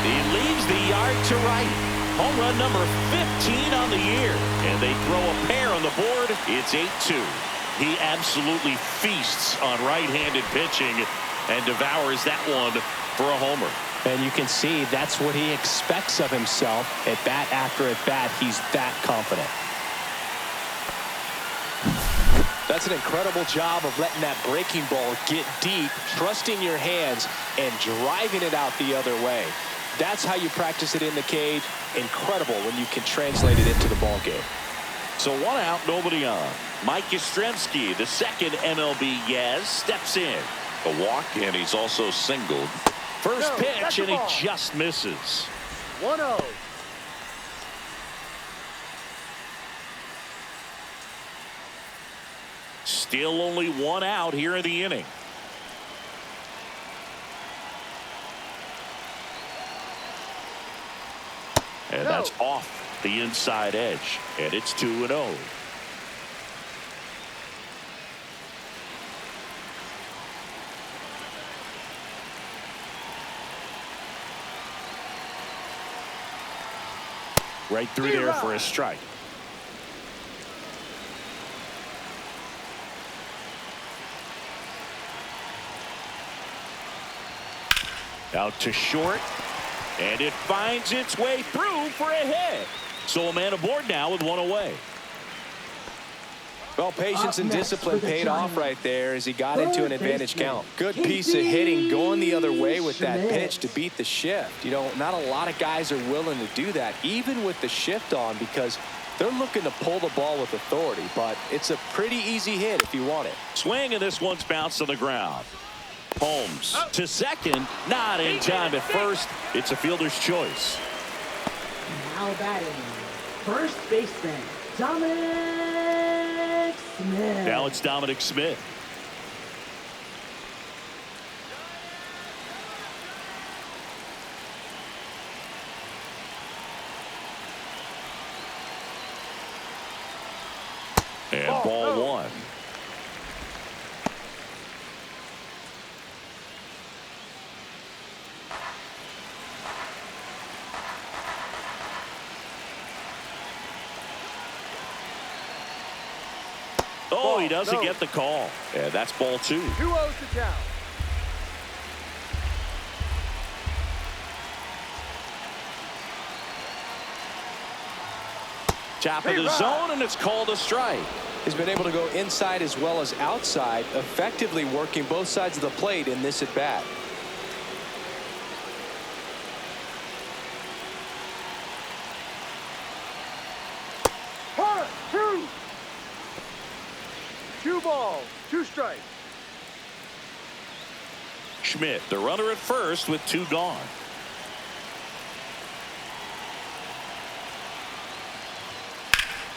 Speaker 1: He leaves the yard to right. Home run number 15 on the year. And they throw a pair on the board. It's 8-2. He absolutely feasts on right-handed pitching and devours that one for a homer.
Speaker 2: And you can see that's what he expects of himself at bat after at bat. He's that confident. That's an incredible job of letting that breaking ball get deep, trusting your hands, and driving it out the other way. That's how you practice it in the cage. Incredible when you can translate it into the ball game.
Speaker 1: So 1 out, nobody on. Mike Yastrzemski, the second MLB Yaz, steps in.
Speaker 5: A walk, and he's also singled.
Speaker 1: First
Speaker 4: No,
Speaker 1: pitch,
Speaker 4: that's a
Speaker 1: and he
Speaker 4: ball.
Speaker 1: just misses.
Speaker 4: 1-0.
Speaker 1: Still only 1 out here in the inning. And that's off the inside edge. And it's 2-0. Right through there for a strike. Out to short, and it finds its way through for a hit. So a man aboard now with 1 away.
Speaker 2: Well, patience and
Speaker 3: Up next
Speaker 2: discipline
Speaker 3: for the
Speaker 2: paid off
Speaker 3: Giants.
Speaker 2: right there as he got into an advantage
Speaker 3: baseman,
Speaker 2: count. Good
Speaker 3: Casey
Speaker 2: piece of hitting, going the other way with that
Speaker 3: Schmidt.
Speaker 2: pitch to beat the shift. You know, not a lot of guys are willing to do that, even with the shift on, because They're looking to pull the ball with authority, but it's a pretty easy hit if you want it.
Speaker 1: Swing, and this one's bounced to the ground. Holmes to second, not in time at first. It's a fielder's choice.
Speaker 3: Now batting, first baseman, Dominic Smith.
Speaker 1: Now it's Dominic Smith. And ball one. Oh, he doesn't get the call. Yeah, that's ball two.
Speaker 4: 2-0 to count.
Speaker 1: Top of the zone, and it's called a strike.
Speaker 2: He's been able to go inside as well as outside, effectively working both sides of the plate in this at bat.
Speaker 4: Two balls, 2 strikes.
Speaker 1: Schmidt, the runner at first with 2 gone.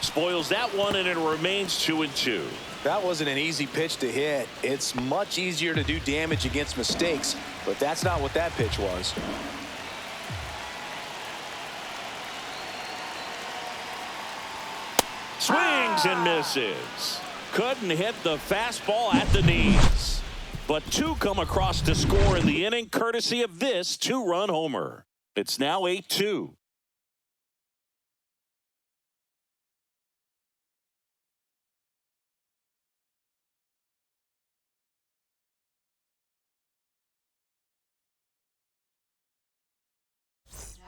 Speaker 1: Spoils that one, and it remains 2-2.
Speaker 2: That wasn't an easy pitch to hit. It's much easier to do damage against mistakes, but that's not what that pitch was.
Speaker 1: Swings and misses. Couldn't hit the fastball at the knees. But 2 come across to score in the inning, courtesy of this 2-run homer. It's now 8-2.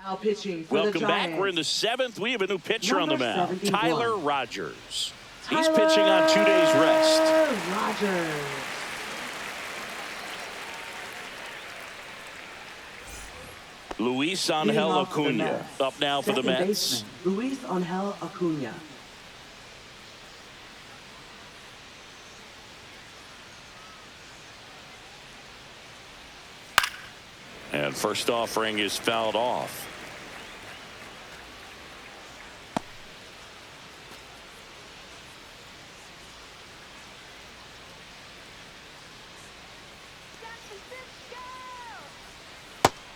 Speaker 3: Now pitching for
Speaker 1: Welcome
Speaker 3: the
Speaker 1: back.
Speaker 3: Giants.
Speaker 1: We're in the 7th. We have a new pitcher on the
Speaker 3: Number
Speaker 1: mound,
Speaker 3: 71.
Speaker 1: Tyler Rogers. He's pitching on 2 days rest.
Speaker 3: Rogers.
Speaker 1: Luis
Speaker 3: Leading
Speaker 1: Angel
Speaker 3: off for the
Speaker 1: Acuna
Speaker 3: Mets.
Speaker 1: up now for the
Speaker 3: Second
Speaker 1: Mets.
Speaker 3: baseman, Luis Angel Acuna.
Speaker 1: And first offering is fouled off.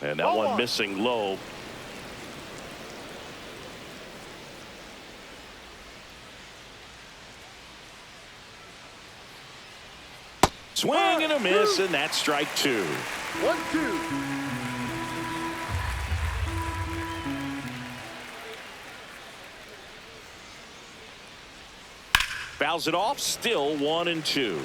Speaker 1: And that one missing low. Swing and a miss, and that's strike 2.
Speaker 4: 1-2.
Speaker 1: Fouls it off, still 1-2.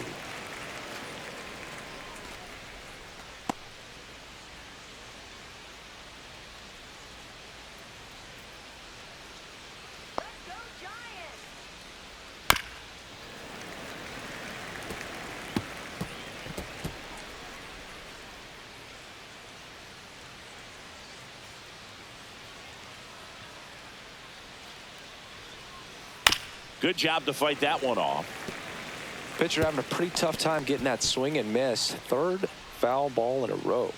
Speaker 1: Good job to fight that one off.
Speaker 2: Pitcher having a pretty tough time getting that swing and miss. 3rd foul ball in a row.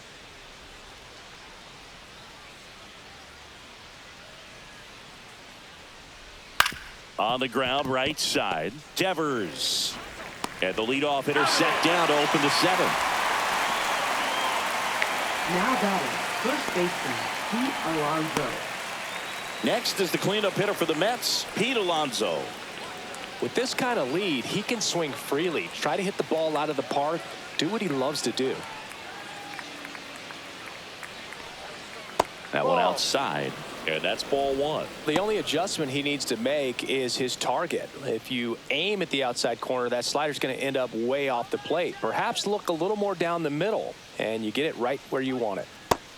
Speaker 1: On the ground, right side, Devers. And the leadoff hitter set down to open the 7th.
Speaker 3: Now batting, first baseman, Pete Alonso.
Speaker 1: Next is the cleanup hitter for the Mets, Pete Alonso.
Speaker 2: With this kind of lead, he can swing freely, try to hit the ball out of the park, do what he loves to do.
Speaker 1: That one outside, and that's ball 1.
Speaker 2: The only adjustment he needs to make is his target. If you aim at the outside corner, that slider's going to end up way off the plate. Perhaps look a little more down the middle, and you get it right where you want it.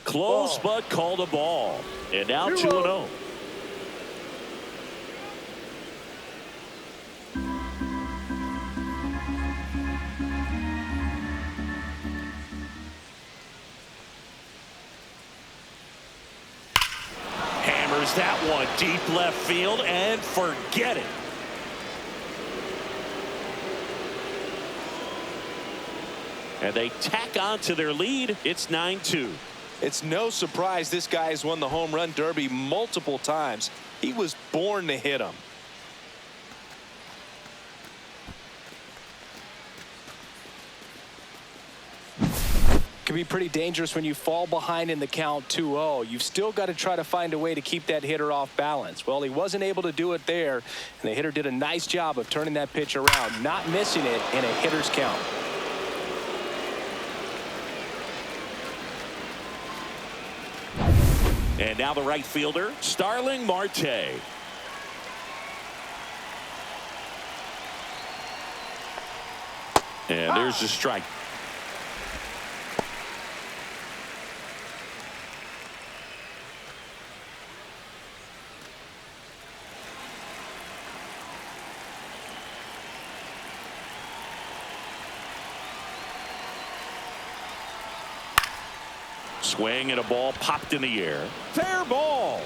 Speaker 1: Close, but called a ball. And now 2-0. Fires that one deep left field and forget it. And they tack on to their lead. It's 9-2.
Speaker 2: It's no surprise this guy has won the home run derby multiple times. He was born to hit them. Can be pretty dangerous when you fall behind in the count 2-0. You've still got to try to find a way to keep that hitter off balance. Well, he wasn't able to do it there, and the hitter did a nice job of turning that pitch around, not missing it in a hitter's count.
Speaker 1: And now the right fielder, Starling Marte. And there's the strike. Swing and a ball popped in the air. Fair ball.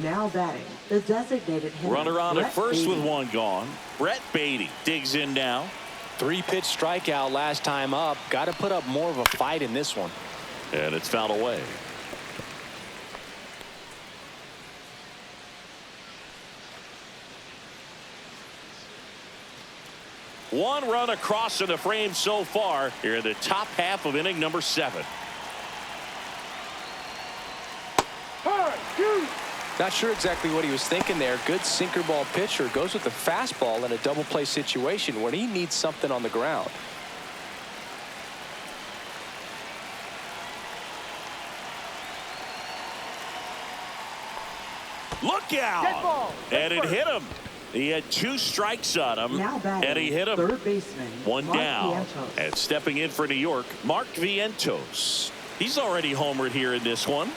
Speaker 3: Now batting, the designated hitter.
Speaker 1: Runner on at first
Speaker 3: Beatty.
Speaker 1: with one gone. Brett Beatty digs in now.
Speaker 2: 3-pitch strikeout last time up. Got to put up more of a fight in this one.
Speaker 1: And it's fouled away. One run across in the frame so far here in the top half of inning number 7.
Speaker 2: Not sure exactly what he was thinking there. Good sinker ball pitcher goes with the fastball in a double play situation when he needs something on the ground.
Speaker 1: Look out! And it hit him. He had 2 strikes on him,
Speaker 3: Now batting,
Speaker 1: and he hit him.
Speaker 3: third baseman,
Speaker 1: One
Speaker 3: Mark
Speaker 1: down.
Speaker 3: Vientos.
Speaker 1: And stepping in for New York, Mark Vientos. He's already homered here in this one.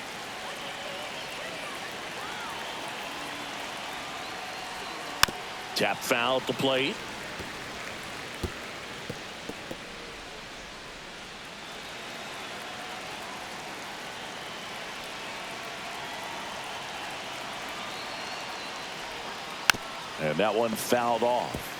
Speaker 1: Tap foul at the plate. And that one fouled off.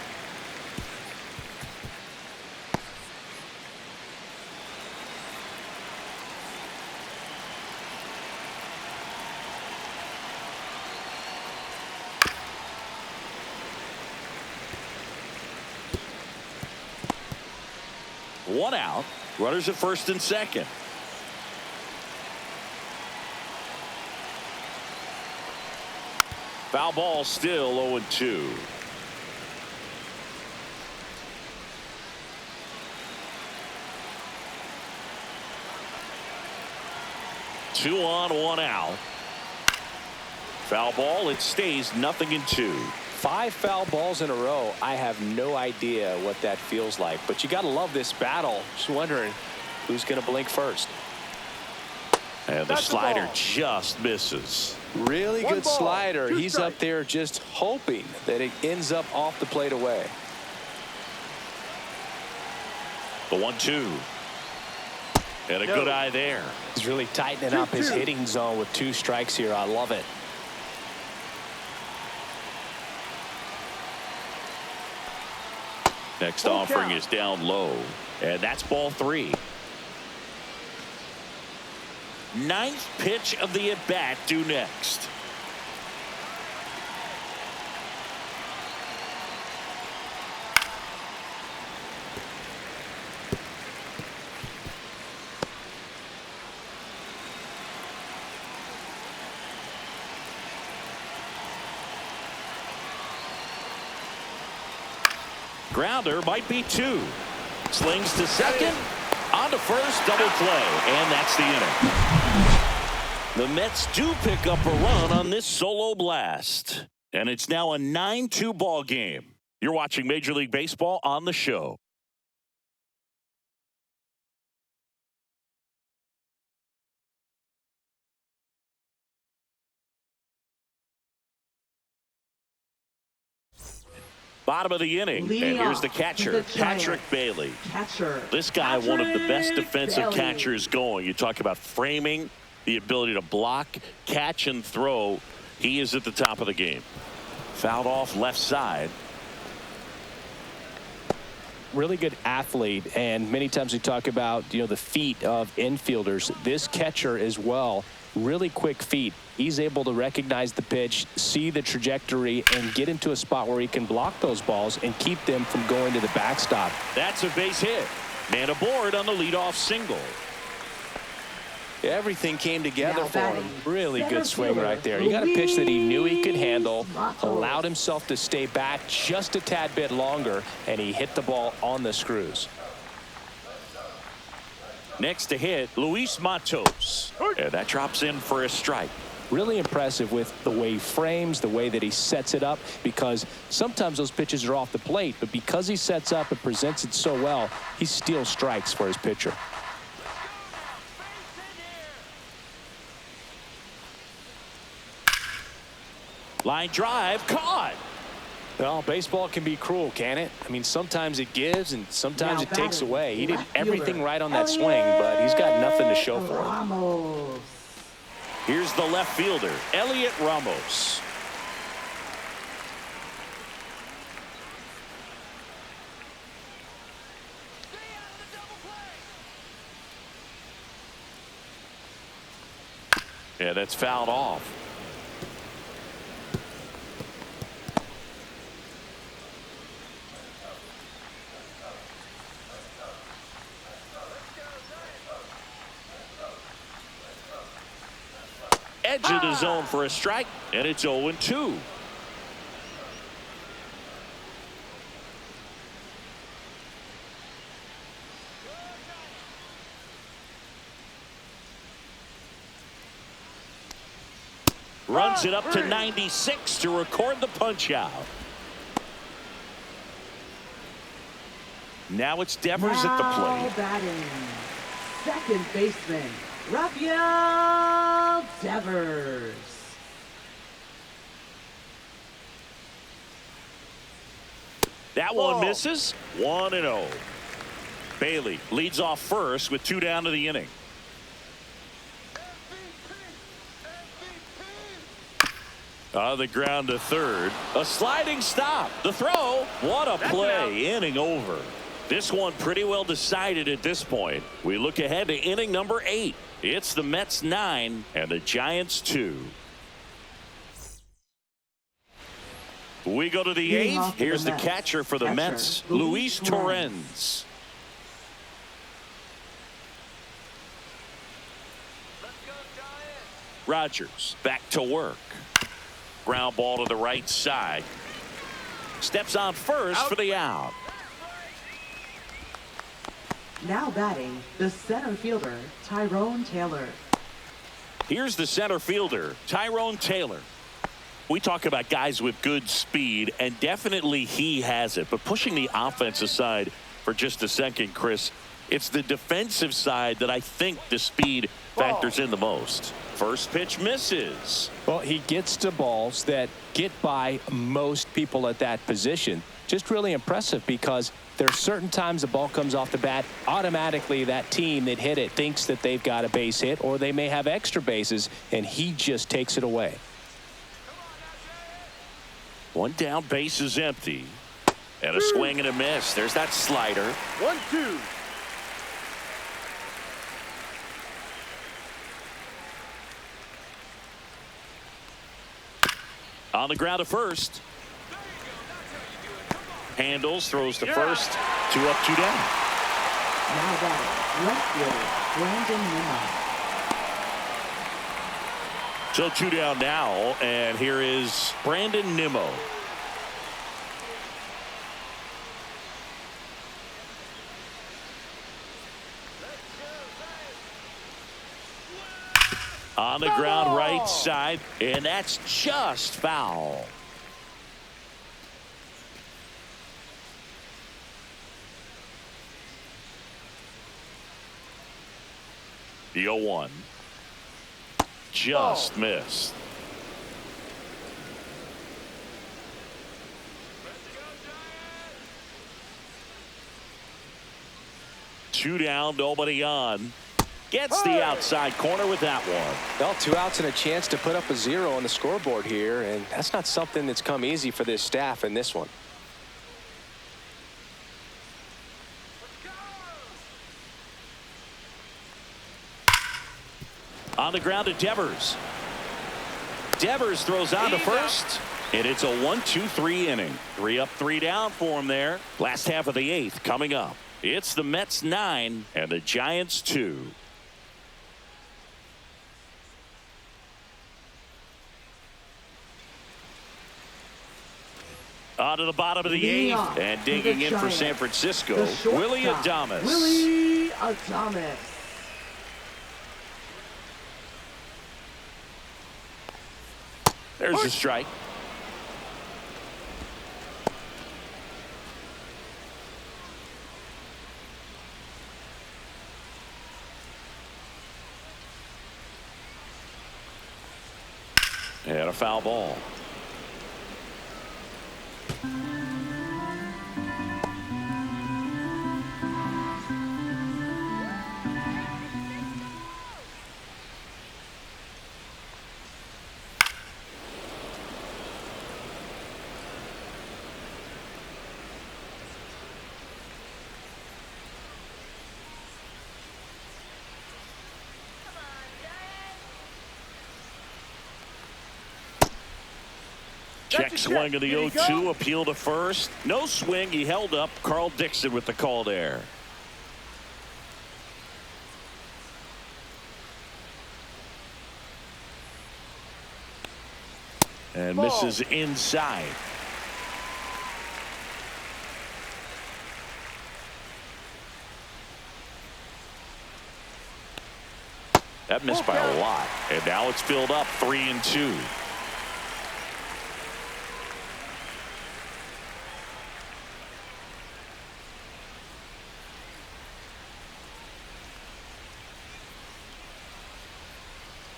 Speaker 1: One out. Runners at first and second. Foul ball, still 0-2. Two on, one out. Foul ball, it stays 0-2.
Speaker 2: 5 foul balls in a row. I have no idea what that feels like, but you got to love this battle. Just wondering who's going to blink first.
Speaker 1: And the
Speaker 4: That's the
Speaker 1: slider
Speaker 4: ball.
Speaker 1: just misses.
Speaker 2: Really
Speaker 4: One
Speaker 2: good
Speaker 4: ball,
Speaker 2: slider.
Speaker 4: 2
Speaker 2: He's
Speaker 4: strikes.
Speaker 2: up there just hoping that it ends up off the plate away.
Speaker 1: The 1-2. And a
Speaker 4: No.
Speaker 1: good eye there.
Speaker 2: He's really tightening up his
Speaker 4: 2-2.
Speaker 2: hitting zone with 2 strikes here. I love it.
Speaker 1: Next
Speaker 4: Full
Speaker 1: offering
Speaker 4: count.
Speaker 1: is down low. And that's ball 3. 9th pitch of the at-bat due next. Grounder might be 2. Slings to second. On to first, double play. And that's the inning. The Mets do pick up a run on this solo blast. And it's now a 9-2 ball game. You're watching Major League Baseball on the show. Bottom of the inning,
Speaker 3: Leading
Speaker 1: and here's
Speaker 3: off
Speaker 1: the
Speaker 3: for
Speaker 1: catcher,
Speaker 3: the
Speaker 1: Patrick
Speaker 3: Giants.
Speaker 1: Bailey.
Speaker 3: Catcher.
Speaker 1: This guy, one of the best
Speaker 3: Patrick
Speaker 1: defensive
Speaker 3: Bailey.
Speaker 1: catchers going. You talk about framing, the ability to block, catch, and throw. He is at the top of the game. Fouled off left side.
Speaker 2: Really good athlete, and many times we talk about the feet of infielders. This catcher as well, really quick feet. He's able to recognize the pitch, see the trajectory, and get into a spot where he can block those balls and keep them from going to the backstop.
Speaker 1: That's a base hit. Man aboard on the leadoff single.
Speaker 2: Everything came together
Speaker 3: Now
Speaker 2: for him.
Speaker 3: batting,
Speaker 2: Really
Speaker 3: center
Speaker 2: good swing
Speaker 3: fielder,
Speaker 2: right there. He got a pitch that he knew he could handle,
Speaker 3: Matos.
Speaker 2: allowed himself to stay back just a tad bit longer, and he hit the ball on the screws.
Speaker 1: Next to hit, Luis Matos. And that drops in for a strike.
Speaker 2: Really impressive with the way he frames, the way that he sets it up, because sometimes those pitches are off the plate, but because he sets up and presents it so well, he steals strikes for his pitcher.
Speaker 1: Line drive, caught.
Speaker 2: Well, baseball can be cruel, can it? I mean, sometimes it gives and sometimes
Speaker 3: Now
Speaker 2: it takes
Speaker 3: batting,
Speaker 2: away. He did
Speaker 3: left
Speaker 2: everything
Speaker 3: fielder,
Speaker 2: right on that swing, but he's got nothing to show for it.
Speaker 3: Ramos.
Speaker 1: Here's the left fielder, Elliot Ramos. Yeah, that's fouled off. Edge of the zone for a strike, and it's 0-2. Runs it up to 96 to record the punch out. Now it's Devers at the plate.
Speaker 3: Batting, second baseman, Rafael Devers.
Speaker 1: That one misses. 1-0. Bailey leads off first with 2 down to the inning. On the ground to third. A sliding stop. The throw. What a play. Inning over. This one pretty well decided at this point. We look ahead to inning number 8. It's the Mets 9 and the Giants 2. We go to the 8th. Here's the catcher for the Mets, Luis Torrens. Rogers back to work. Ground ball to the right side. Steps on first for the out.
Speaker 3: Now batting, the center fielder, Tyrone Taylor.
Speaker 1: Here's the center fielder, Tyrone Taylor. We talk about guys with good speed, and definitely he has it. But pushing the offense aside for just a second, Chris, it's the defensive side that I think the speed factors in the most. First pitch misses.
Speaker 2: Well, he gets to balls that get by most people at that position. Just really impressive, because there are certain times the ball comes off the bat, automatically that team that hit it thinks that they've got a base hit, or they may have extra bases, and he just takes it away.
Speaker 1: One down, base is empty. And a swing and a miss. There's that slider.
Speaker 4: 1-2.
Speaker 1: On the ground to first. Handles, throws to first. 2 up, 2 down.
Speaker 3: Now batting, left fielder, Brandon Nimmo.
Speaker 1: So 2 down now, and here is Brandon Nimmo. On the ground right side, and that's just foul. The 0-1. Just missed. 2 down, nobody on. Gets the outside corner with that one.
Speaker 2: Well, 2 outs and a chance to put up a 0 on the scoreboard here, and that's not something that's come easy for this staff in this one.
Speaker 1: On the ground to Devers. Devers throws on to first. And it's a 1-2-3 inning. 3 up, 3 down for him there. Last half of the 8th coming up. It's the Mets 9 and the Giants 2. On to the bottom of the 8th and digging in for San Francisco, Willie Adames.
Speaker 3: Willie Adames.
Speaker 1: There's a strike. And a foul ball. Check swing of the 0-2, appeal to first. No swing, he held up. Carl Dixon with the call there. And misses inside. That missed by a lot. And now it's filled up 3-2.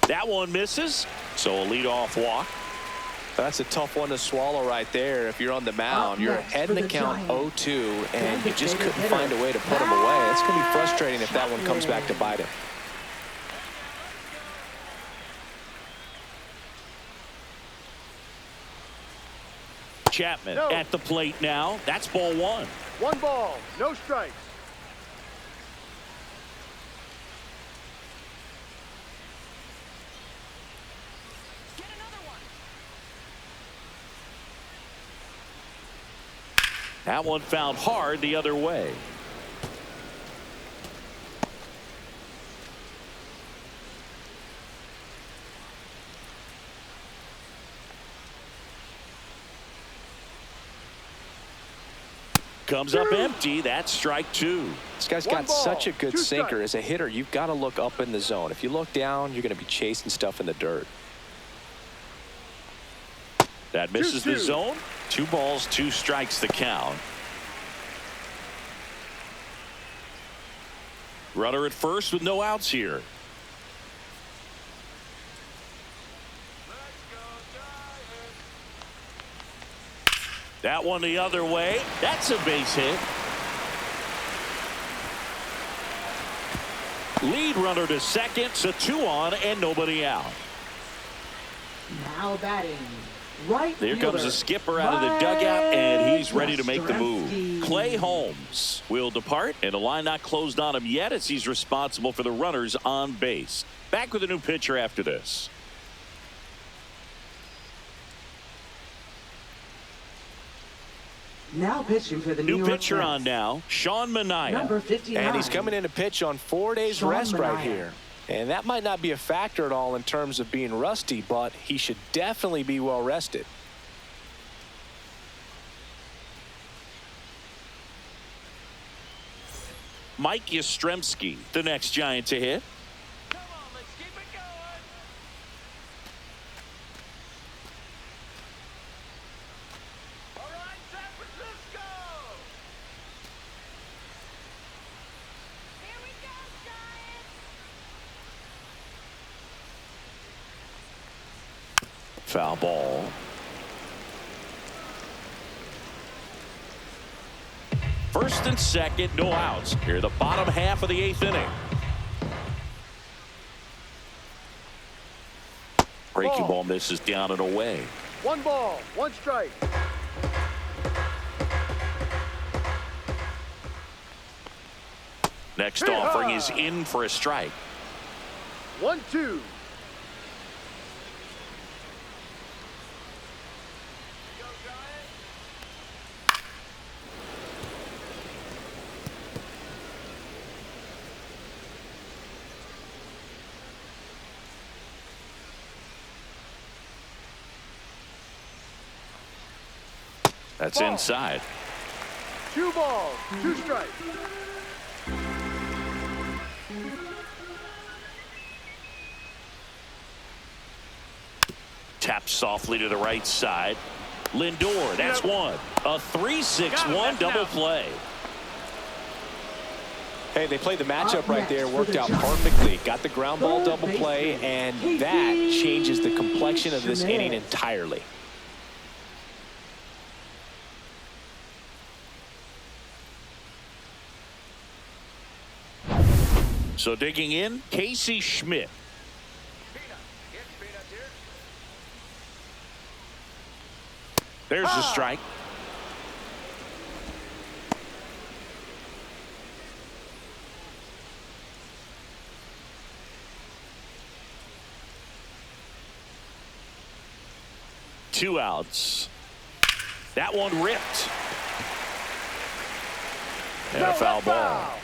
Speaker 1: That one misses, so a leadoff walk.
Speaker 2: That's a tough one to swallow right there. If you're on the mound, you're ahead in the count 0-2, and you just couldn't find a way to put him away. It's going to be frustrating if that one comes back to bite him.
Speaker 1: Chapman at the plate now. That's ball 1.
Speaker 4: 1 ball, no strikes.
Speaker 1: That one found hard the other way. Comes up empty. That's strike 2.
Speaker 2: This guy's got such a good sinker. As a hitter, you've got to look up in the zone. If you look down, you're going to be chasing stuff in the dirt.
Speaker 1: That misses the zone. 2 balls, 2 strikes the count. Runner at first with no outs here. That one the other way. That's a base hit. Lead runner to second, so 2 on and nobody out.
Speaker 3: Now batting. Right
Speaker 1: there comes the skipper out of the dugout, and he's ready to make the move. Clay Holmes will depart, and the line not closed on him yet as he's responsible for the runners on base. Back with a new pitcher after this.
Speaker 3: Now pitching for the New York
Speaker 1: pitcher
Speaker 3: Mets.
Speaker 1: On now, Sean Manaea.
Speaker 3: Number 59.
Speaker 2: And he's coming in to pitch on 4 days rest right here. And that might not be a factor at all in terms of being rusty, but he should definitely be well rested.
Speaker 1: Mike Yastrzemski, the next Giant to hit.
Speaker 4: Come on, let's keep it going. All right, San Francisco. Here we go, Giants.
Speaker 1: Foul ball. First and second, no outs. Here, the bottom half of the 8th inning. Breaking ball misses down and away.
Speaker 4: 1 ball, 1 strike.
Speaker 1: Next offering is in for a strike.
Speaker 4: 1-2.
Speaker 1: That's inside.
Speaker 4: 2 balls, 2 strikes.
Speaker 1: Taps softly to the right side. Lindor, that's one. A 3-6-1 double play.
Speaker 2: Hey, they played the matchup right there, worked out perfectly. Got the ground ball double play, and that changes the complexion of this inning entirely.
Speaker 1: So digging in, Casey Schmidt. There's the strike. Two outs. That one ripped. And a foul ball.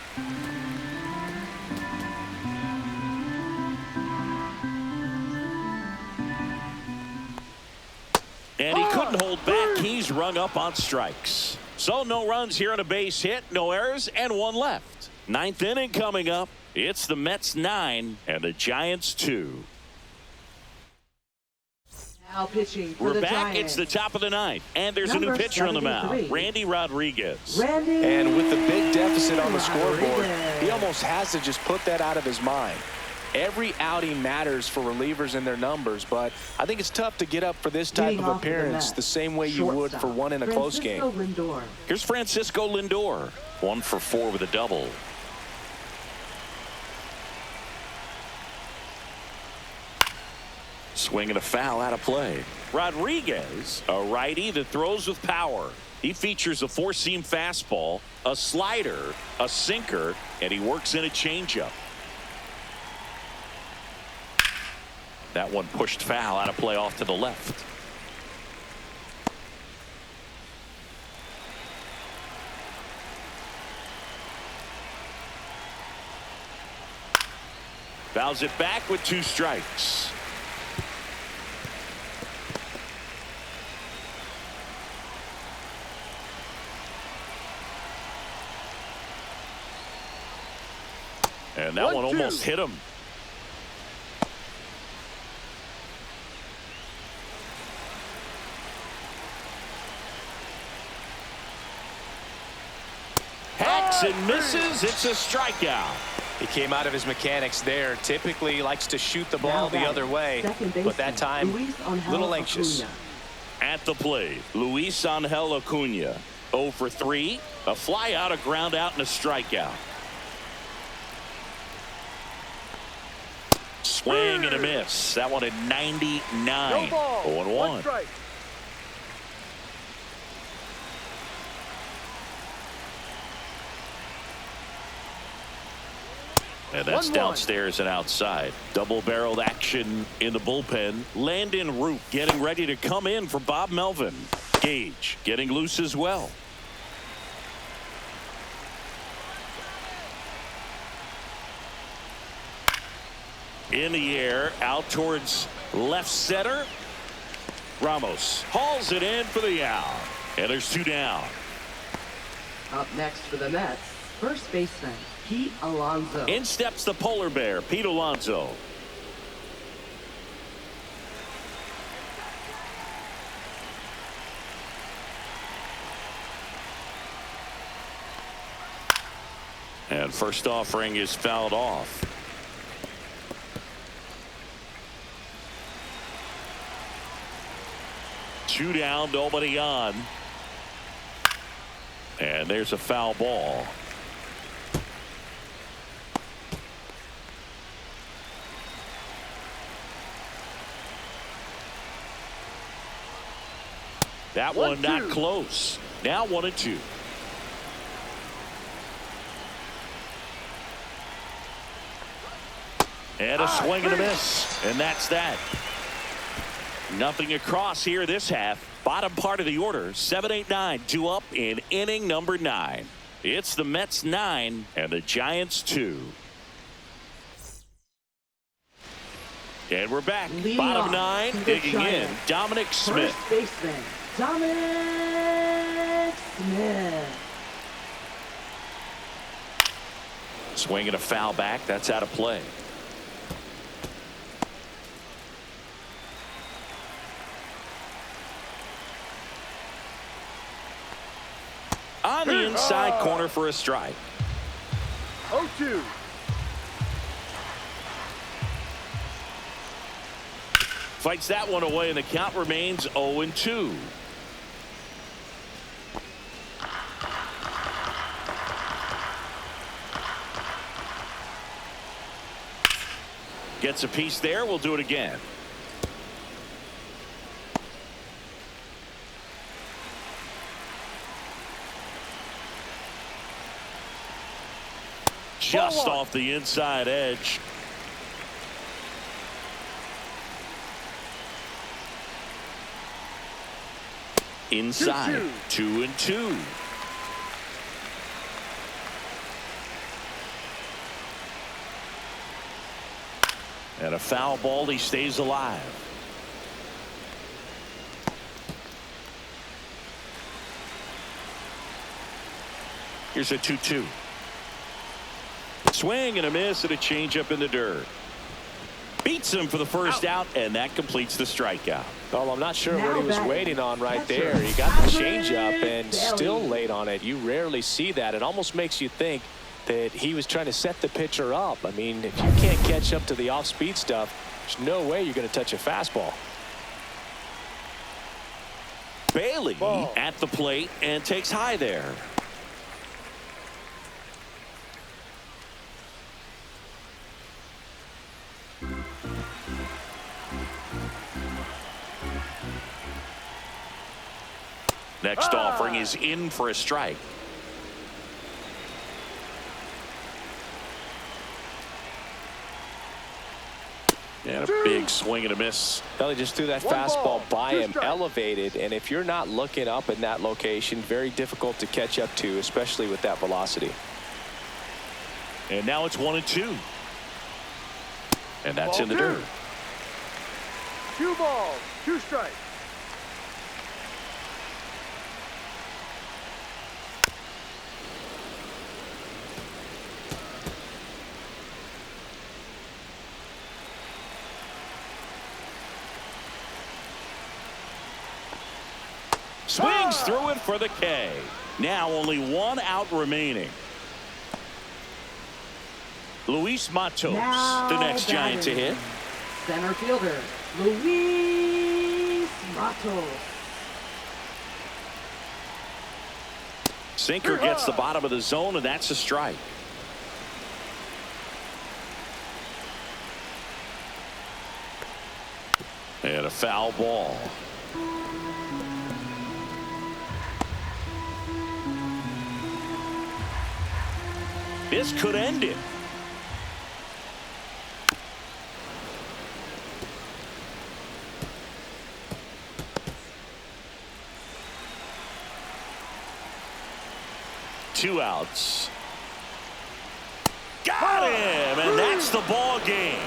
Speaker 1: And he couldn't hold back. He's rung up on strikes. So no runs here on a base hit, no errors, and one left. 9th inning coming up. It's the Mets 9 and the Giants 2.
Speaker 3: Now pitching for
Speaker 1: We're
Speaker 3: the
Speaker 1: back.
Speaker 3: Giants.
Speaker 1: It's the top of the 9th. And there's a new
Speaker 3: Number
Speaker 1: pitcher on the mound,
Speaker 3: 73.
Speaker 1: Randy Rodriguez.
Speaker 2: And with the big deficit on the scoreboard,
Speaker 3: Rodriguez.
Speaker 2: he almost has to just put that out of his mind. Every outing matters for relievers and their numbers, but I think it's tough to get up for this type
Speaker 3: Leading
Speaker 2: of
Speaker 3: off for the
Speaker 2: appearance
Speaker 3: Mets,
Speaker 2: the same way you would for one in a close game.
Speaker 3: Francisco Lindor.
Speaker 1: Here's Francisco Lindor. 1 for 4 with a double. Swing and a foul out of play. Rodriguez, a righty that throws with power. He features a 4-seam fastball, a slider, a sinker, and he works in a changeup. That one pushed foul out of play off to the left. Fouls it back with 2 strikes. And that one almost hit him. Hacks and misses. It's a strikeout.
Speaker 2: He came out of his mechanics there. Typically likes to shoot the ball the other way, but that time a little anxious.
Speaker 1: At the plate, Luis Angel Acuna. 0 for 3. A fly out, a ground out, and a strikeout. Swing and a miss. That one at 99. 0-1. And that's downstairs and outside. Double-barreled action in the bullpen. Landon Root getting ready to come in for Bob Melvin. Gage getting loose as well. In the air, out towards left center. Ramos hauls it in for the out. And there's 2 down.
Speaker 3: Up next for the Mets, first baseman Pete Alonso.
Speaker 1: In steps the polar bear, Pete Alonso. And first offering is fouled off. Two down, nobody on. And there's a foul ball. That one not close. Now 1-2. And a swing and a miss. And that's that. Nothing across here this half. Bottom part of the order. 7-8-9. 2 up in inning number 9. It's the Mets 9 and the Giants 2. And we're back.
Speaker 3: Leading
Speaker 1: Bottom
Speaker 3: off
Speaker 1: 9.
Speaker 3: to the
Speaker 1: Digging in.
Speaker 3: Giants.
Speaker 1: Dominic Smith.
Speaker 3: First baseman, Dominic Smith.
Speaker 1: Swinging a foul back. That's out of play. On the inside corner for a strike.
Speaker 4: 0-2.
Speaker 1: Fights that one away, and the count remains 0-2. Gets a piece there. We'll do it again. Just off the inside edge. Inside. 2-2. And a foul ball. He stays alive. Here's a 2-2. Swing and a miss and a changeup in the dirt. Beats him for the first out, and that completes the strikeout.
Speaker 2: Well, I'm not sure what he was waiting on right
Speaker 3: catcher,
Speaker 2: there. He got the changeup and still late on it. You rarely see that. It almost makes you think that he was trying to set the pitcher up. I mean, if you can't catch up to the off-speed stuff, there's no way you're going to touch a fastball.
Speaker 1: Bailey at the plate and takes high there. Next offering is in for a strike. And a big swing and a miss.
Speaker 2: Well, he just threw that fastball by him, elevated, and if you're not looking up in that location, very difficult to catch up to, especially with that velocity.
Speaker 1: And now it's 1-2. And that's in the dirt.
Speaker 4: 2 balls, 2 strikes.
Speaker 1: Swings through it for the K. Now only 1 out remaining. Luis Matos, the next Giant to hit.
Speaker 3: Center fielder, Luis Matos.
Speaker 1: Sinker gets the bottom of the zone, and that's a strike. And a foul ball. This could end it. Two outs. Got him, and that's the ball game.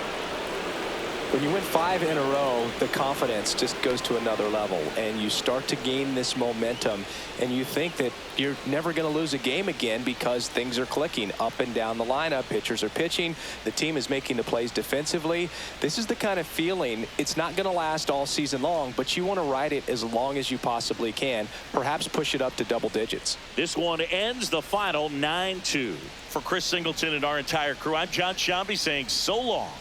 Speaker 2: When you win 5 in a row, the confidence just goes to another level, and you start to gain this momentum, and you think that you're never going to lose a game again because things are clicking up and down the lineup. Pitchers are pitching. The team is making the plays defensively. This is the kind of feeling, it's not going to last all season long, but you want to ride it as long as you possibly can, perhaps push it up to double digits.
Speaker 1: This one ends the final 9-2. For Chris Singleton and our entire crew, I'm John Shambi saying so long.